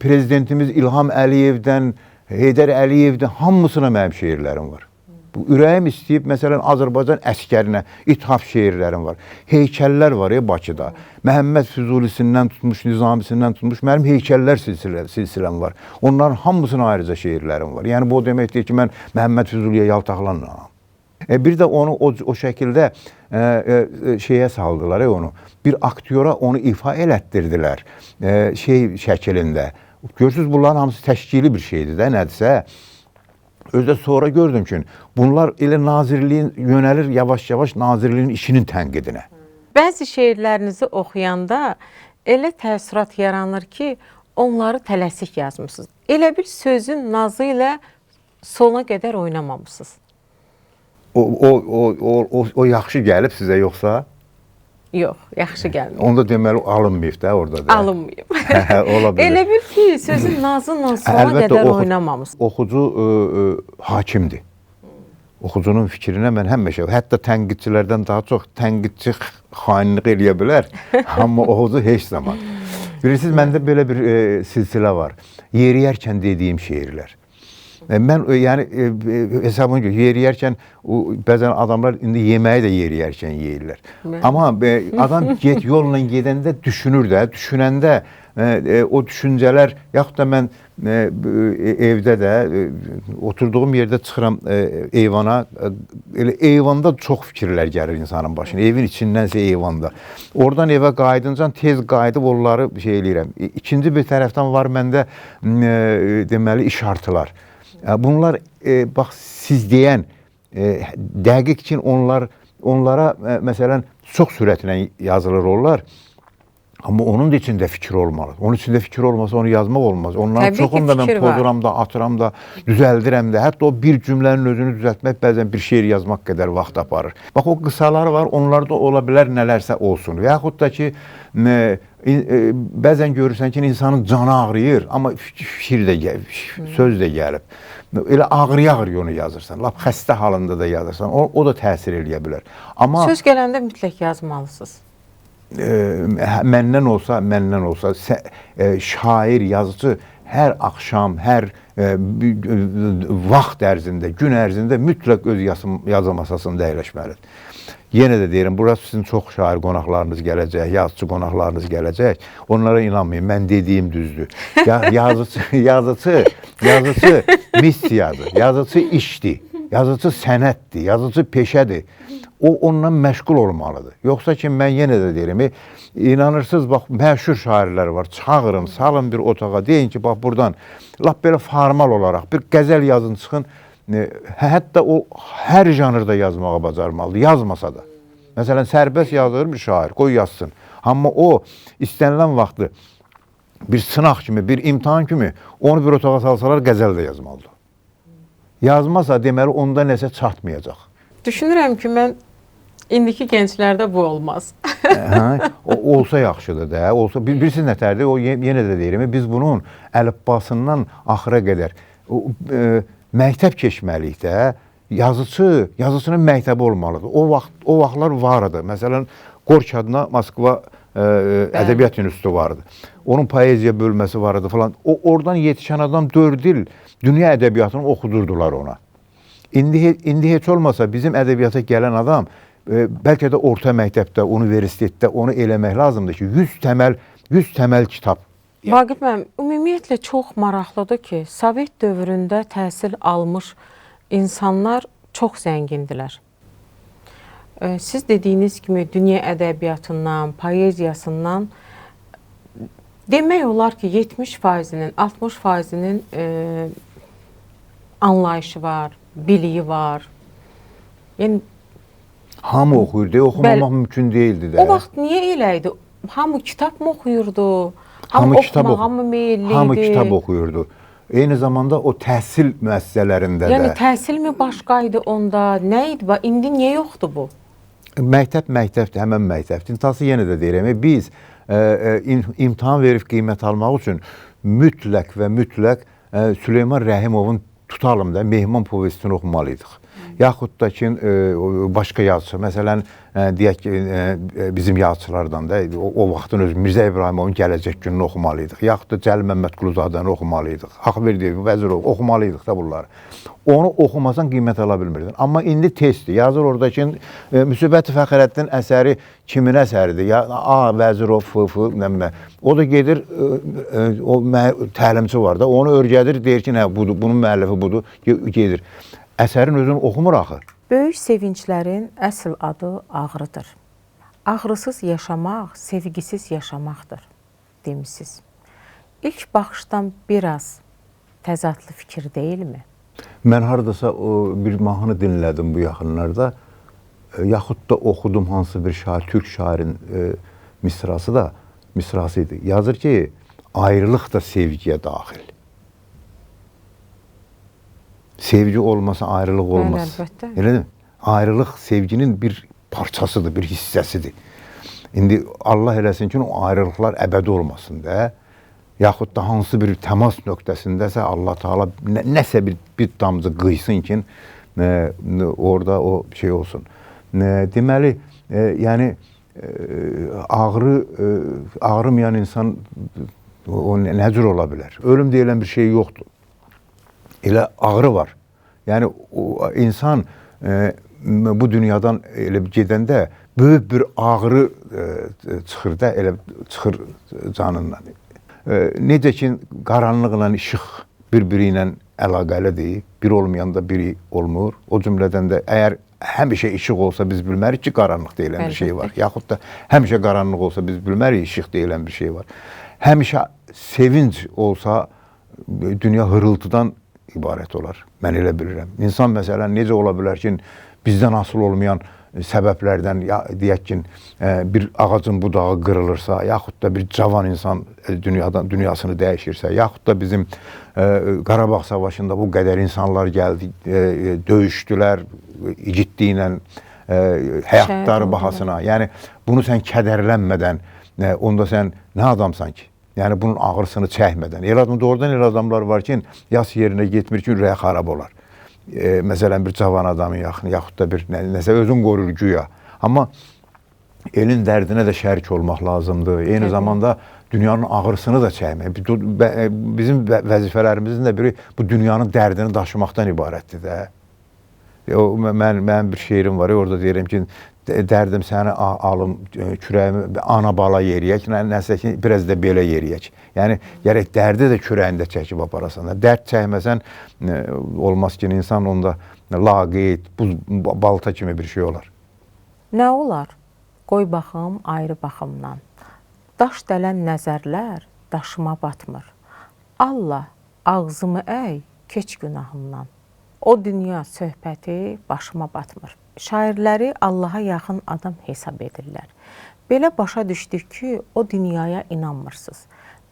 prezidentimiz İlham Əliyevdən, Heydər Əliyevdən hamısına mənim şeirlərim var. Ürəyim istəyib, məsələn, Azərbaycan əskərinə ithaf şeirlərim var. Heykəllər var Bakıda. Məhəmməd Füzulisindən tutmuş, Nizamisindən tutmuş, mənim heykəllər silsiləm var. Onların hamısına ayrıca şeirlərim var. Yəni, bu o deməkdir ki, mən Məhəmməd Füzuliyə yaltaqlanmam. Bir də onu o şəkildə şeyə saldılar, onu. Bir aktyora onu ifa elətdirdilər şəkilində. Görürsünüz, bunların hamısı təşkili bir şeydir də, nədirsə. Özdə sonra gördüm ki, bunlar elə nazirliyin yönəlir yavaş-yavaş nazirliyin işinin tənqidinə. Bəzi şeirlərinizi oxuyanda elə təəssürat yaranır ki, onları tələsik yazmışsınız. Elə bir sözün nazı ilə sona qədər oynamamışsınız. O yaxşı gəlib sizə yoxsa? Yox, yaxşı gəlmir. Onda deməli alınmayıb da orada da. Alınmayıb. Ola bilər. Elə bil ki, sözün nazıyla sona qədər oynamamışsınız. Oxucu hakimdir. Oxucunun fikrinə mən həmişə, hətta tənqidçilərdən daha çox tənqidçi xainlik eləyə bilər, amma oxucu heç zaman. Bilirsiniz, məndə belə bir silsilə var. Yeriyərkən dediyim şeirlər. Mən yəni hesabını görürəm, yeriyərkən bəzən adamlar indi yeməyi də yeriyərkən yeyirlər. Amma adam yolla gedəndə düşünür də, düşünəndə o düşüncələr, yaxud da mən evdə də oturduğum yerdə çıxıram eyvana, elə eyvanda çox fikirlər gəlir insanın başına, evin içindənsə eyvanda. Oradan evə qayıdınca tez qayıdıb onları şey eləyirəm. İkinci bir tərəfdən var məndə deməli işartılar. Bunlar bax siz deyən dəqiq ki onlara məsələn çox sürətlə yazılır onlar. Amma onun da içində fikir olmalı. Onun içində fikir olmasa onu yazmaq olmaz. Onların Təbii ki, çoxunu da mən fikir var. pozuram da, atıram da, düzəldirəm də. Hətta o bir cümlənin özünü düzəltmək bəzən bir şeir yazmaq qədər vaxt aparır. Bax o qısaları var, onlarda ola bilər nələrsə olsun. Və yaxud da ki, bəzən görürsən ki, insanın canı ağrıyır, amma fikir də gəlib, söz də gəlib. Elə ağrıya-ağrıya onu yazırsan. Lap xəstə halında da yazırsan. O da təsir eləyə bilər. Amma Söz gələndə mütləq yazmalısınız. məndən olsa şair, yazıcı hər axşam, hər vaxt ərzində, gün ərzində mütləq öz yazı masasında əyləşməlidir. Yenə də deyirəm, burası sizin çox şair qonaqlarınız gələcək, yazıcı qonaqlarınız gələcək. Onlara inanmayın, mən dediyim düzdür. Yazıcı missiyadır, yazıcı işdir, yazıcı sənətdir, yazıcı peşədir. O ondan məşğul olmalıdır. Yoxsa ki, mən yenə də deyirəm, inanırsınız, bax, məşhur şairlər var, çağırın, salın bir otağa, deyin ki, bax, buradan, lap belə formal olaraq bir qəzəl yazın, çıxın, hətta o hər janrda yazmağa bacarmalıdır, yazmasa da. Məsələn, sərbəst yazır bir şair, qoy yazsın. Amma o, istənilən vaxtı bir sınaq kimi, bir imtahan kimi onu bir otağa salsalar qəzəl də yazmalıdır. Yazmasa, deməli, onda nəsə çatmayacaq. Düşünürəm ki, mən indiki gənclərdə bu olmaz. Olsa yaxşıdır da. Olsa bilirsiniz nətərdir? O yenə də deyirəm, biz bunun əlifbasından axıra qədər məktəb keçməliyik də. Yazıçının məktəbi olmalıdır. O vaxtlar vardı. Məsələn, Qorç adına Moskva Ədəbiyyat İnstitutu vardı. Onun poeziya bölməsi vardı falan. Oradan yetişən adam 4 il dünya ədəbiyyatını oxudurdular ona. İndi heç olmasa bizim ədəbiyyata gələn adam bəlkə də orta məktəbdə, universitetdə onu eləmək lazımdır ki, 100 təməl kitab. Vaqif müəllim, ümumiyyətlə çox maraqlıdır ki, Sovet dövründə təhsil almış insanlar çox zəngindirlər. Siz dediyiniz kimi dünya ədəbiyyatından, poeziyasından demək olar ki, 70%-nin, 60%-nin anlayışı var, biliyi var. Yəni hamı oxuyurdu, oxumamaq mümkün deyildi də. O vaxt niyə elə idi? Hamı kitab mı oxuyurdu? Hamı oxumağa mı meyilli idi? Hamı kitab oxuyurdu. Eyni zamanda o təhsil müəssisələrində də. Yəni təhsil mi başqa idi onda? Nə idi? İndi niyə yoxdur bu? Məktəbdir, həmən məktəbdir. İntihası yenə də deyirəm, biz imtahan verib qiymət almaq üçün mütləq Süleyman Rəhimovun tutalım da, Mehman povestini oxumalıydıq. Yaxud da ki, başqa yazıçı, məsələn, deyək ki, bizim yazıçılardan da o vaxtın özü Mirzə İbrahimovun Gələcək gününü oxumalıydıq. Yaxud da Cəlil Məmmədquluzadəni oxumalıydıq. Axverdiyev, Vəzirov oxumalıydıq da bunları. Onu oxumasan qiymət ala bilmirdin. Amma indi testdir. Yazır oradakı Müsibət Fəxrəddin əsəri kimin əsəridir? Vəzirov, o da gedir, o təlimçi var da, onu örgədir, deyir ki, bunun müəllifi budur, gedir. Əsərin özünü oxumur axı. Böyük sevinclərin əsl adı ağrıdır. Ağrısız yaşamaq, sevgisiz yaşamaqdır, demişsiniz. İlk baxışdan biraz təzadlı fikir deyilmi? Mən haradasa bir mahnı dinlədim bu yaxınlarda. Yaxud da oxudum hansı bir şair, türk şairin misrası idi. Yazır ki, ayrılıq da sevgiyə daxil. Sevgi olmasa ayrılıq olmaz. Əlbəttə. Elə mi? Ayrılıq sevginin bir parçasıdır, bir hissəsidir. İndi Allah eləsin ki, o ayrılıqlar əbədi olmasın da. Yaxud da hansı bir təmas nöqtəsindəsə Allah Taala nəsə bir damcı qıysın ki, orada o şey olsun. Deməli, yəni ağrımayan insan o nə cür ola bilər? Ölüm deyilən bir şey yoxdur. Elə ağrı var. Yəni insan bu dünyadan elə gedəndə böyük bir ağrı çıxır da, elə çıxır canından. Necə ki, qaranlıqla işıq bir-biri ilə əlaqəlidir, bir olmayanda biri olmur. O cümlədən də əgər həmişə işıq olsa biz bilmərik ki, qaranlıq deyilən bir şey var. Yaxud da həmişə qaranlıq olsa biz bilmərik, işıq deyilən bir şey var. Həmişə sevinc olsa dünya hırıltıdan ibarət olar. Mən elə bilirəm. İnsan məsələn necə ola bilər ki, bizdən asılı olmayan səbəblərdən deyək ki, bir ağacın budağı qırılırsa, yaxud da bir cavan insan dünyasını dəyişirsə, yaxud da bizim Qarabağ savaşında bu qədər insanlar gəldi, döyüşdülər igidliklə, həyatları bahasına. Yəni bunu sən kədərlənmədən, onda sən nə adamsan ki? Yəni bunun ağrısını çəkmədən. Doğrudan elə adamlar var ki, yas yerinə getmir ki, ürəyi xarab olar. Məsələn, bir cavan adamın yaxın, yaxud da bir nəsə özün qorur güya. Amma elin dərdinə də şərik olmaq lazımdır. Eyni zamanda dünyanın ağrısını da çəkmək. Bizim vəzifələrimizin də biri bu dünyanın dərdini daşımaqdan ibarətdir də. Mənim bir şeirim var, orada deyirəm ki, dərdim səni alım, kürəyimi ana bala yeriyək, nəsə ki, biraz da belə yeriyək. Yəni, gərək dərdi də kürəyində çəkib aparasan. Dərd çəkməsən, olmaz ki, insan onda laqeyd, balta kimi bir şey olar. Nə olar? Qoy baxım ayrı baxımdan. Daş dələn nəzərlər daşıma batmır. Allah, ağzımı əy, keç günahımdan. O dünya söhbəti başıma batmır. Şairləri Allaha yaxın adam hesab edirlər. Belə başa düşdük ki, o dünyaya inanmırsınız.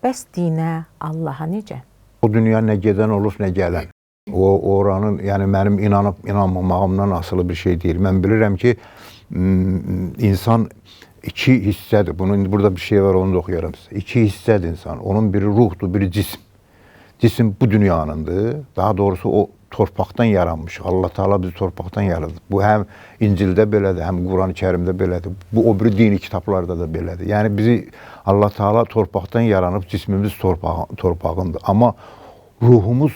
Bəs dinə, Allaha necə? O dünya nə gedən olur, nə gələn. Oranın, yəni mənim inanıb inanmamağımdan asılı bir şey deyil. Mən bilirəm ki, insan iki hissədir. Burada bir şey var, onu da oxuyaram sizə. İki hissədir insan. Onun biri ruhdur, biri cism. Cism bu dünyanındır. Daha doğrusu o torpaqdan yaranmış. Allah Teala bizi torpaqdan yaradı. Bu həm İncildə belədir, həm Quran-ı Kərimdə belədir. Bu o biri dini kitablarda da belədir. Yəni bizi Allah Teala torpaqdan yaranıb, cismimiz torpağındır. Amma ruhumuz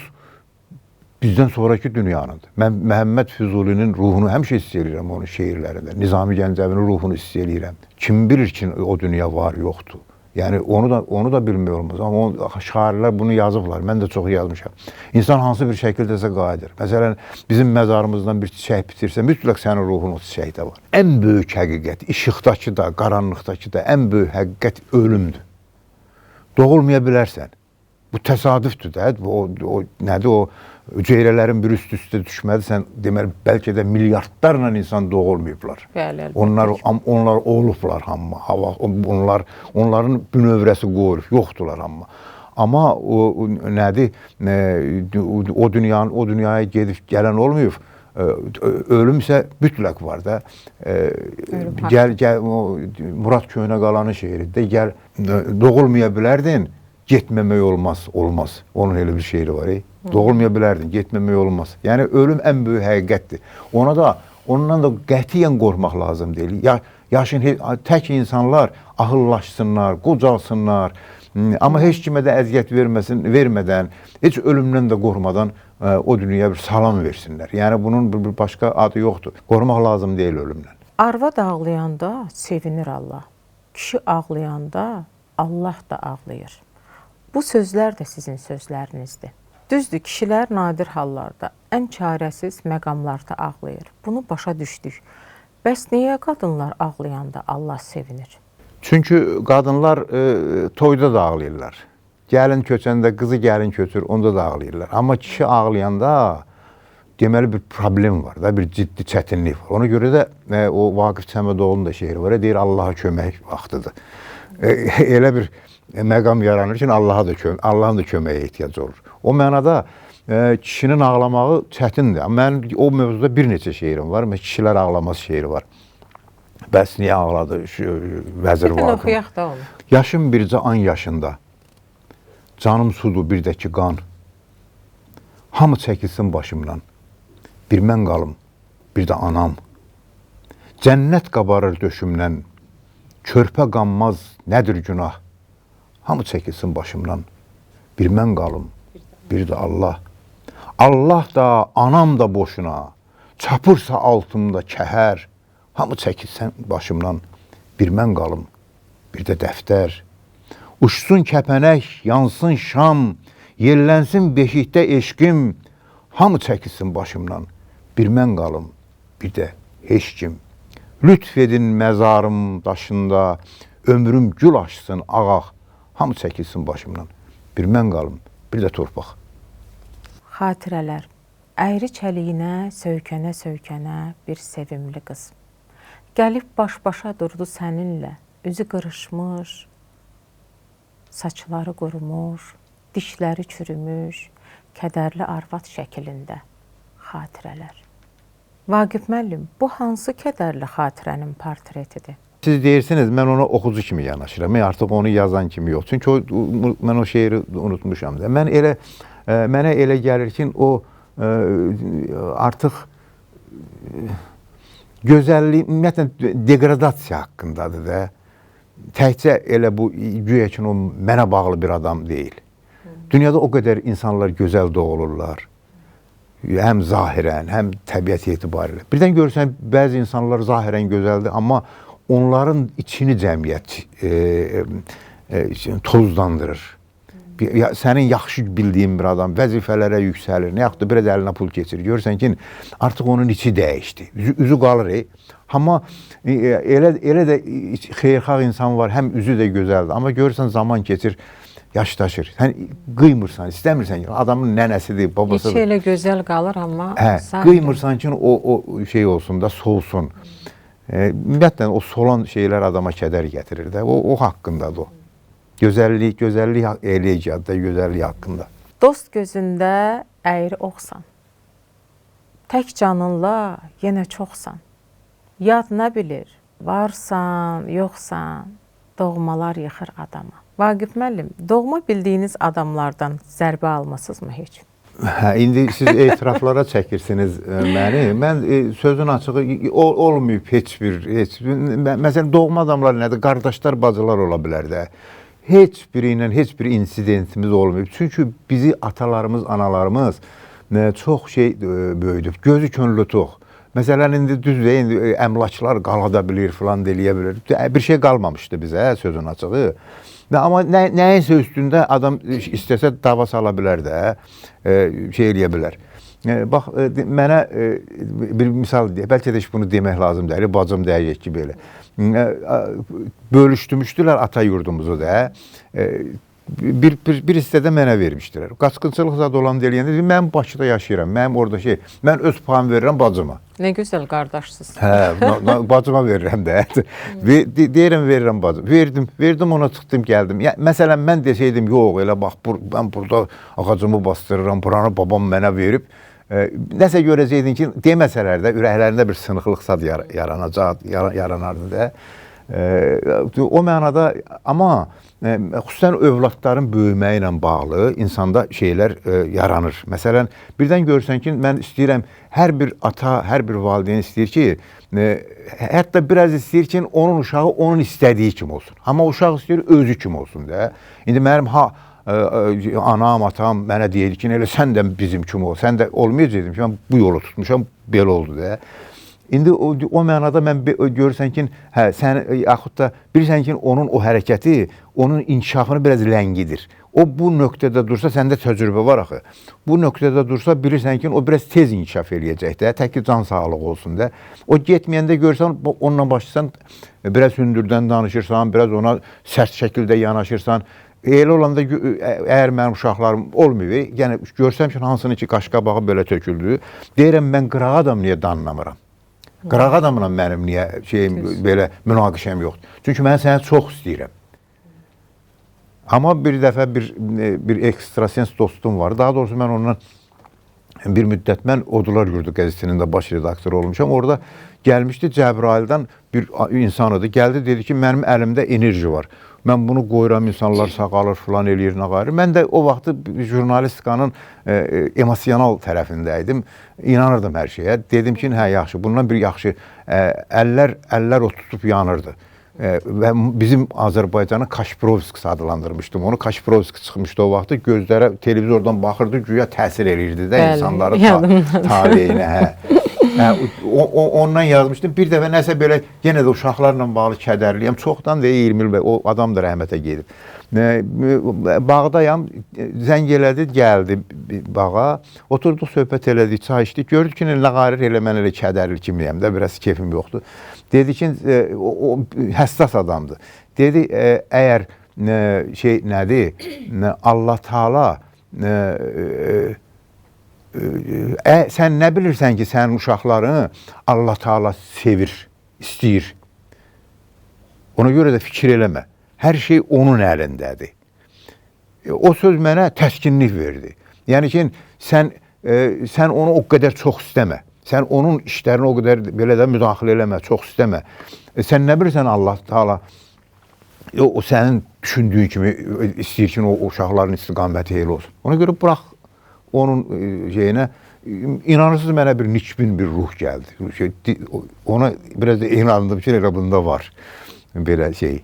bizdən sonraki dünyanındır. Mən Məhəmməd Füzulinin ruhunu həmişə hiss edirəm onun şeirlərində. Nizami Gəncəvinin ruhunu hiss edirəm. Kim bilir ki, o dünya var, yoxdur. Yəni onu da bilmək olmaz. Amma şairlər bunu yazıblar. Mən də çox yazmışam. İnsan hansı bir şəkildəsə qayıdır. Məsələn, bizim məzarımızdan bir çiçək bitirsə, mütləq sənin ruhun o çiçəkdə var. Ən böyük həqiqət, işıqdakı da, qaranlıqdakı da ən böyük həqiqət ölümdür. Doğulmaya bilərsən. Bu təsadüfdür də. O nədir o? Hüceyrələrin bir üst-üstə düşmədi. Sən deməli, bəlkə də milyardlarla insan doğulmayıblar. Bəli, onlar olublar hamma. Onların bünövrəsi qoyulub, yoxdular hamma. Amma o nədir? O dünyaya gedib gələn olmayıb. Ölüm isə mütləq var da. Murad Köynəqalanın şeiridir. Gəl, doğulmaya bilərdin, getməmək olmaz. Onun elə bir şeiri var. Doğulmaya bilərdin, getməmək olmaz. Yəni, ölüm ən böyük həqiqətdir. Ondan da qətiyyən qorxmaq lazım deyil. Tək insanlar ahıllaşsınlar, qocalsınlar, amma heç kimə də əziyyət vermədən, heç ölümdən də qorxmadan o dünyaya bir salam versinlər. Yəni, bunun bir başqa adı yoxdur. Qorxmaq lazım deyil ölümdən. Arvad ağlayanda sevinir Allah. Kişi ağlayanda Allah da ağlayır. Bu sözlər də sizin sözlərinizdir. Düzdür, kişilər nadir hallarda, ən çarəsiz məqamlarda ağlayır. Bunu başa düşdük. Bəs niyə qadınlar ağlayanda Allah sevinir? Çünki qadınlar toyda da ağlayırlar. Gəlin köçəndə, qızı gəlin köçür, onda da ağlayırlar. Amma kişi ağlayanda deməli bir problem var da, bir ciddi çətinlik var. Ona görə də o Vaqif Səmədoğlu'nun da şeiri var. Deyir, Allaha kömək vaxtıdır. Elə bir məqam yaranır ki, Allahın da köməyə ehtiyac olur. O mənada kişinin ağlamağı çətindir. Mənim o mövzuda bir neçə şeirim var. Kişilər ağlamaz şeiri var. Bəs niyə ağladı vəzir Vaqif? Oxuyaq da onu. Yaşım bircə an yaşında, canım sudur bir də ki qan. Hamı çəkilsin başımdan, bir mən qalım, bir də anam. Cənnət qabarır döşümdən, körpə qanmaz nədir günah. Hamı çəkilsin başımdan, bir mən qalım, bir də Allah. Allah da, anam da boşuna, çapırsa altımda kəhər. Hamı çəkilsin başımdan, bir mən qalım, bir də dəftər. Uçsun kəpənək, yansın şam, yellənsin beşikdə eşqim. Hamı çəkilsin başımdan, bir mən qalım, bir də heç kim. Lütf edin məzarım daşında, ömrüm gül açsın ağaq. Hamı çəkilsin başımdan, bir mən qalım, bir də torpaq. Xatirələr, əyri çəliyinə, söykənə-söykənə bir sevimli qız. Gəlib baş-başa durdu səninlə, üzü qırışmış, saçları qurumuş, dişləri çürümüş, kədərli arvad şəklində xatirələr. Vaqif müəllim, bu hansı kədərli xatirənin portretidir? Siz deyirsiniz, mən ona oxucu kimi yanaşıram. Mən artıq onu yazan kimi yox. Çünki mən o şeiri unutmuşam da. Mənə elə gəlir ki, o artıq gözəllik, ümumiyyətlə degradasiya haqqındadır da. Təkcə elə bu güya ki, o mənə bağlı bir adam deyil. Dünyada o qədər insanlar gözəl doğulurlar. Həm zahirən, həm təbiət etibarilə. Birdən görürsən, bəzi insanlar zahirən gözəldir, amma onların içini cəmiyyət tozlandırır. Sənin yaxşı bildiyin bir adam vəzifələrə yüksəlir, nə yaxud da biraz əlinə pul keçirir. Görürsən ki, artıq onun içi dəyişdi. Üzü qalır. Amma elə də xeyirxah insan var, həm üzü də gözəldir. Amma görürsən, zaman keçir, yaşdaşır. Sən qıymırsan, istəmirsən ki, adamın nənəsidir, babasıdır. İçi elə gözəl qalır, amma... Qıymırsan ki, o şey olsun da, solsun. Ümumiyyətlə, o solan şeylər adama kədər gətirir də. O haqqındadır o. Gözəllik eləyəcəkdə, gözəllik haqqında. Dost gözündə əyri oxsan. Tək canınla yenə çoxsan. Yad nə bilir, varsan, yoxsan, doğmalar yıxır adama. Vaqif müəllim, doğma bildiyiniz adamlardan zərbə almasınızmı heç? İndi siz etiraflara çəkirsiniz məni. Mən sözün açığı olmayıb heç bir. Məsələn, doğma adamlar nədir? Qardaşlar, bacılar ola bilər də. Heç biri ilə heç bir insidentimiz olmayıb. Çünki bizi atalarımız, analarımız çox şey böyüdüb. Gözü könlü tox. Məsələn, indi düzdür, indi əmlaklar qalada bilir, filan deyə bilir. Bir şey qalmamışdı bizə, sözün açığı. Amma nəyinsə üstündə adam istəsə dava sala bilər də, şey eləyə bilər. Bax, mənə bir misal deyək, bəlkə də bunu demək lazım deyil, bacım deyəcək ki, belə. Bölüşdürmüşdülər ata yurdumuzu da, bir hissədə mənə vermişdilər. Qaçqınçılıq zad olan deyəndə, mən Bakıda yaşayıram, mən öz payımı verirəm bacıma. Nə gözəl qardaşsınız. Bacıma verirəm də. Deyirəm, verirəm bacım. Verdim ona, çıxdım, gəldim. Məsələn, mən desəydim, yox, elə bax, mən burada ağacımı bastırıram, buranı babam mənə verib, nəsə görəcəydin ki, deməsələr də ürəklərində bir sınıqlıq sad yaranardı da. O mənada, amma xüsusən övladların böyüməyi ilə bağlı insanda şeylər yaranır. Məsələn, birdən görürsən ki, mən istəyirəm, hər bir ata, hər bir valideyn istəyir ki, hətta biraz istəyir ki, onun uşağı onun istədiyi kimi olsun. Amma uşaq istəyir, özü kimi olsun da. İndi mənim anam, atam mənə deyir ki, elə sən də bizim kimi ol, sən də olmayacaqdım ki, mən bu yolu tutmuşam, belə oldu da. İndi o mənada mən görürsən ki, sən yaxud da bilirsən ki, onun o hərəkəti, onun inkişafını biraz ləngidir. O bu nöqtədə dursa, səndə təcrübə var axı. Bu nöqtədə dursa, bilirsən ki, o biraz tez inkişaf eləyəcək də, tək ki, can sağlığı olsun da. O getməyəndə görsən, onunla başlayırsan, biraz hündürdən danışırsan, biraz ona sərt şəkildə yanaşırsan. Elə olanda, əgər mənim uşaqlarım olmayıb, yəni görsəm ki, hansının ki, qaşqabağı belə töküldü, deyirəm, mən qıraq adam niyə danlamıram? Qıraq adamla mənim niyə belə münaqişəm yoxdur? Çünki mən səni çox istəyirəm. Amma bir dəfə bir ekstrasens dostum var. Daha doğrusu mən ondan bir müddət mən Odular Yurdu qəzetinin də baş redaktoru olmuşam. Orada gəlmişdi Cəbrayıldan bir insan idi. Gəldi, dedi ki, mənim əlimdə enerji var. Mən bunu qoyuram, insanlar sağalır, filan eləyir, nə qayır. Mən də o vaxtı jurnalistikanın emosional tərəfindəydim. İnanırdım hər şeyə. Dedim ki, hə, yaxşı, bundan bir yaxşı əllər o tutub yanırdı. Və bizim Azərbaycanı Kaşpirovski adlandırmışdım. Onu Kaşpirovski çıxmışdı o vaxtı. Gözlərə televizordan baxırdı, güya təsir edirdi də insanların taleyinə. Ondan yazmışdım. Bir dəfə nəsə belə, yenə də uşaqlarla bağlı kədərliyəm. Çoxdan da 20 il, o adam da rəhmətə gedib. Bağdayam, zəng elədi, gəldi bağa. Oturduq, söhbət elədik, çay içdik. Gördük ki, nə qarir elə mən elə kədərli kimiyəm də, biraz keyfim yoxdur. Dedi ki, o həssas adamdır. Dedi, əgər nədir, Allah Taala sən nə bilirsən ki, sənin uşaqlarını Allah Taala sevir. istəyir. Ona görə də fikir eləmə. Hər şey onun əlindədir. O söz mənə təskinlik verdi. Yəni ki, sən onu o qədər çox istəmə. Sən onun işlərini o qədər belə də müdaxilə eləmə, çox istəmə. Sən nə bilirsən Allah Taala o sənin düşündüyün kimi istəyir ki, o uşaqların istiqaməti elə olsun. Ona görə burax onun şeyinə. İnanırsınız mənə bir nikbin bir ruh gəldi. Ona biraz da inandım ki, elə bunda var belə şey.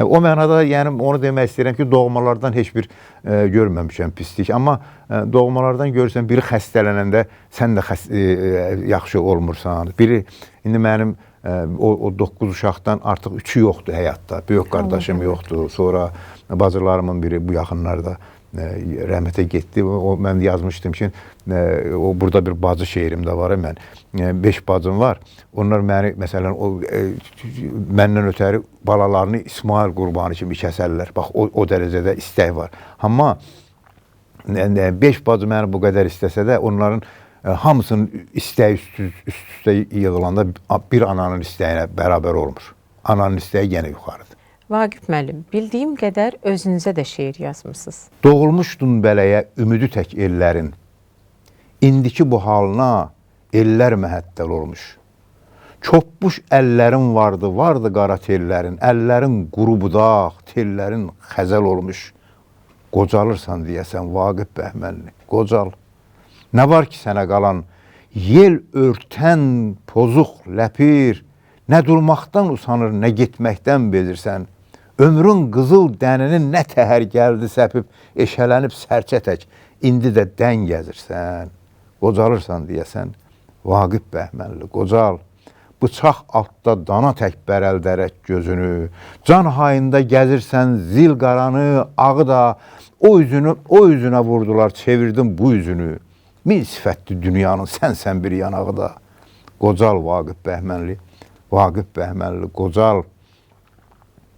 O mənada yəni onu demək istəyirəm ki, doğmalardan heç bir görməmişəm pislik. Amma doğmalardan görürsən biri xəstələnəndə sən də yaxşı olmursan. Biri indi mənim o 9 uşaqdan artıq 3-ü yoxdur həyatda. Böyük qardaşım yoxdur. Sonra bacılarımın biri bu yaxınlarda rəhmətə getdi. Mən yazmışdım ki, o burada bir bacı şeirim də var. Mən 5 bacım var. Onlar məni məsələn məndən ötəri balalarını İsmail qurbanı kimi kəsərlər. Bax o dərəcədə istək var. Amma 5 bacı məni bu qədər istəsə də onların hamısının istəyi üst-üstə yığılanda bir ananın istəyinə bərabər olmur. Ananın istəyi yenə yuxarıdır. Vaqif müəllim, bildiyim qədər özünüzə də şeir yazmısınız. Doğulmuşdun bələyə ümidi tək ellərin. İndiki bu halına ellər məhəttəl olmuş. Çopmuş əllərin vardı qara tellərin. Əllərin quru budaq, tellərin xəzəl olmuş. Qocalırsan deyəsən Vaqif Bəhmənli, qocal. Nə var ki sənə qalan? Yel örtən pozuq ləpir. Nə durmaqdan usanır, nə getməkdən bezirsən. Ömrün qızıl dəninin nə təhər gəldi səpib, eşələnib sərçə tək, indi də dən gəzirsən. Qocalırsan deyəsən, Vaqif Bəhmənli, qocal. Bıçaq altda dana tək bərəldərək gözünü, can hayında gəzirsən zil qaranı, ağı da o üzünə vurdular, çevirdin bu üzünü. Min sifətli dünyanın sənsən bir yanağı da. Qocal Vaqif Bəhmənli, Vaqif Bəhmənli, qocal.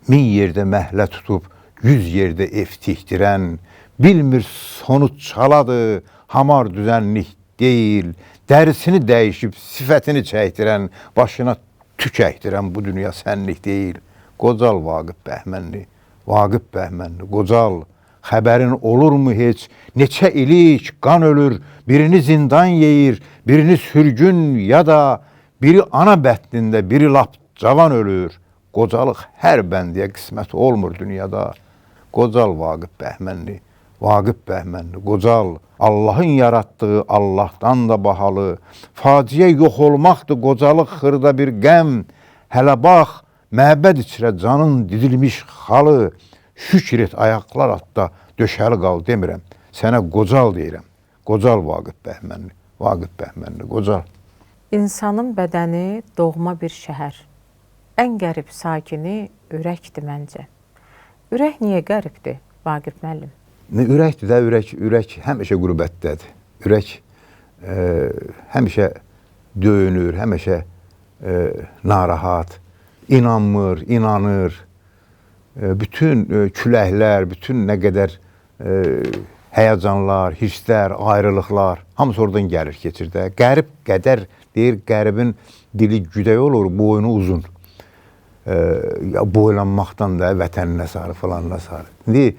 Min yerdə məhlə tutub, 100 yerdə ev tikdirən, bilmir sonu çaladı, hamar düzənlik deyil, dərisini dəyişib, sifətini çəkdirən, başına tük əkdirən bu dünya sənlik deyil. Qocal Vaqif Bəhmənli, Vaqif Bəhmənli, qocal. Xəbərin olurmu heç, neçə ilik qan ölür, birini zindan yeyir, birini sürgün ya da biri ana bətnində, biri lap cavan ölür. Qocalıq hər bəndiyə qismət olmur dünyada. Qocal Vaqif Bəhmənli, Vaqif Bəhmənli, qocal. Allahın yaratdığı Allahdan da bahalı. Faciə yox olmaqdır qocalıq xırda bir qəm. Hələ bax, məbəd içrə canın didilmiş xalı. Şükür et ayaqlar atda döşəli qal demirəm. Sənə qocal deyirəm. Qocal Vaqif Bəhmənli, Vaqif Bəhmənli, qocal. İnsanın bədəni doğma bir şəhər. Ən qərib sakini ürəkdir məncə. Ürək niyə qəribdir, Vaqif müəllim? Ürəkdir də, ürək həmişə qürbətdədir. Ürək həmişə döyünür, həmişə narahat, inanmır, inanır. Bütün küləklər, bütün nə qədər həyəcanlar, hisslər, ayrılıqlar hamısı oradan gəlir, keçir də. Qərib qədər deyir, qəribin dili güdək olur, boynu uzun. Boylanmaqdan da vətəninə sarı falanına sarı. İndi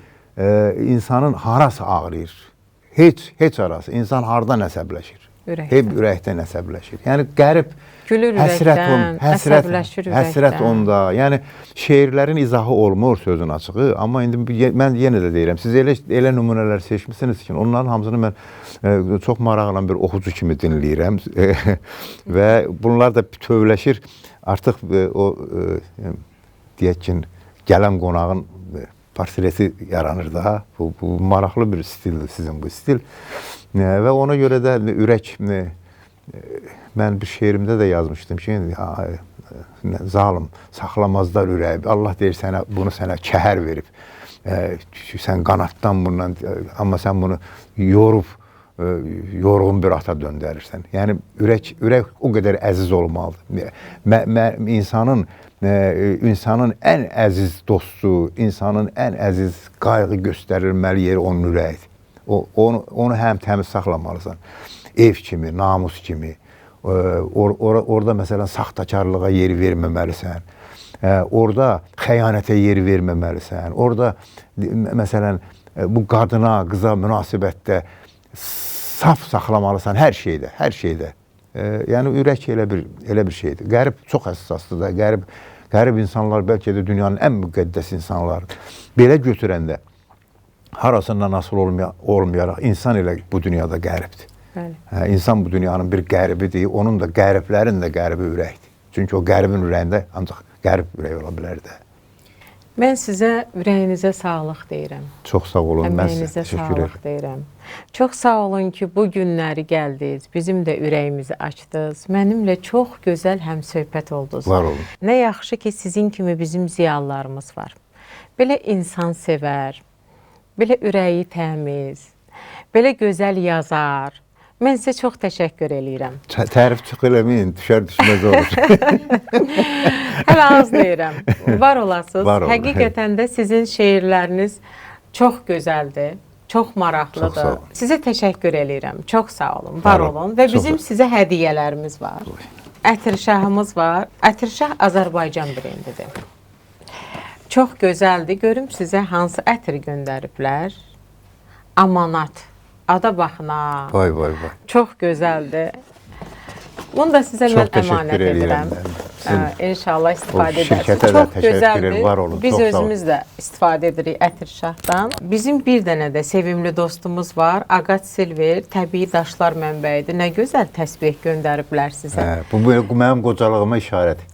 insanın harası ağrıyır? Heç arası. İnsan hardan əsəbləşir? Hep ürəkdən əsəbləşir. Yəni qərib gülür ürəkdən, əsəbləşir ürəkdən. Həsrət onda. Yəni şeirlərin izahı olmur sözün açığı. Amma indi mən yenə də deyirəm, siz elə nümunələr seçmisiniz ki, onların hamısını mən çox maraqla bir oxucu kimi dinləyirəm və bunlar da bütövləşir. Artıq o deyək ki, gələn qonağın portreti yaranır da. Bu maraqlı bir stildir sizin bu stil. Və ona görə də ürək, mən bir şeirimdə də yazmışdım ki, zalim, saxlamazlar ürəyi. Allah deyir sənə, bunu sənə kəhər verib. Sən qanatdan bundan, amma sən bunu yorub, yorğun bir ata döndərirsən. Yəni, ürək o qədər əziz olmalıdır. İnsanın ən əziz dostu, insanın ən əziz qayğı göstərilməli yeri onun ürəyidir. Onu həm təmiz saxlamalısan, ev kimi, namus kimi. Orada məsələn saxtakarlığa yer verməməlisən. Orada xəyanətə yer verməməlisən. Orada məsələn bu qadına, qıza münasibətdə saf saxlamalısan hər şeydə, hər şeydə. Yəni ürək elə bir şeydir. Qərib çox həssasdır da. Qərib insanlar bəlkə də dünyanın ən müqəddəs insanları. Belə götürəndə harasından asılı olmayaraq insan elə bu dünyada qəribdir. İnsan bu dünyanın bir qəribidir. Onun da qəriblərin də qəribi ürəkdir. Çünki o qəribin ürəyində ancaq qərib ürək ola bilər də. Mən sizə ürəyinizə sağlıq deyirəm. Çox sağ olun. Mən sizə Əməyinizə təşəkkür sağlıq deyirəm. Çox sağ olun ki, bu günləri gəldiniz, bizim də ürəyimizi açdınız. Mənimlə çox gözəl həmsöhbət oldunuz. Var olun. Nə yaxşı ki, sizin kimi bizim ziyalılarımız var. Belə insan sevər, belə ürəyi təmiz, belə gözəl yazar. Mən sizə çox təşəkkür eləyirəm. Tərif çox eləməyin, düşməz olur. Hələ az deyirəm. Var olasınız. Var olun. Həqiqətən də sizin şeirləriniz çox gözəldir, çox maraqlıdır. Çox sağ olun. Sizə təşəkkür eləyirəm. Çox sağ olun, var olun. Və bizim sizə hədiyyələrimiz var. Ətirşahımız var. Ətirşah Azərbaycan brendidir. Çox gözəldir. Görüm sizə hansı ətir göndəriblər. Amanat. Ada baxına. Vay. Çox gözəldir. Bunu da sizə mən əmanət edirəm. İnşallah istifadə edərsiniz. Şirkətə də təşəkkür edirəm, var olun. Biz özümüz də istifadə edirik ətirşahdan. Bizim bir dənə də sevimli dostumuz var. Agat Silver, təbii daşlar mənbəyidir. Nə gözəl təsbih göndəriblər sizə. Bu mənim qocalığıma işarədir.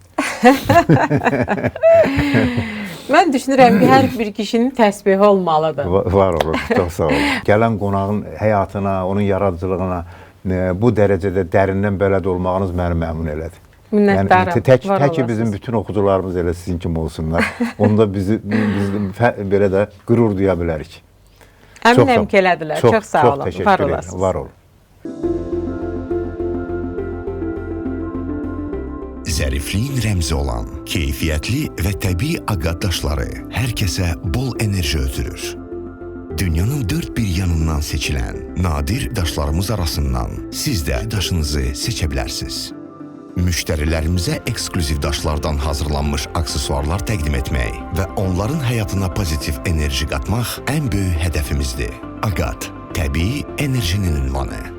Mən düşünürəm ki, hər bir kişinin təsbihi olmalıdır. Var olun, çox sağ olun. Gələn qonağın həyatına, onun yaradıcılığına bu dərəcədə dərindən bələd olmağınız məni məmnun elədi. Minnətdaram. Yəni, tək ki bizim bütün oxucularımız elə sizin kimi olsunlar. Onda biz belə də qürur duya bilərik. Əminəm ki, elədilər. Çox sağ olun. Çox təşəkkür edirəm. Var olun. Zərifliyin rəmzi olan keyfiyyətli və təbii aqat daşları hər kəsə bol enerji ötürür. Dünyanın dörd bir yanından seçilən nadir daşlarımız arasından siz də daşınızı seçə bilərsiniz. Müştərilərimizə eksklüziv daşlardan hazırlanmış aksesuarlar təqdim etmək və onların həyatına pozitiv enerji qatmaq ən böyük hədəfimizdir. Aqat, təbii enerjinin ünvanı.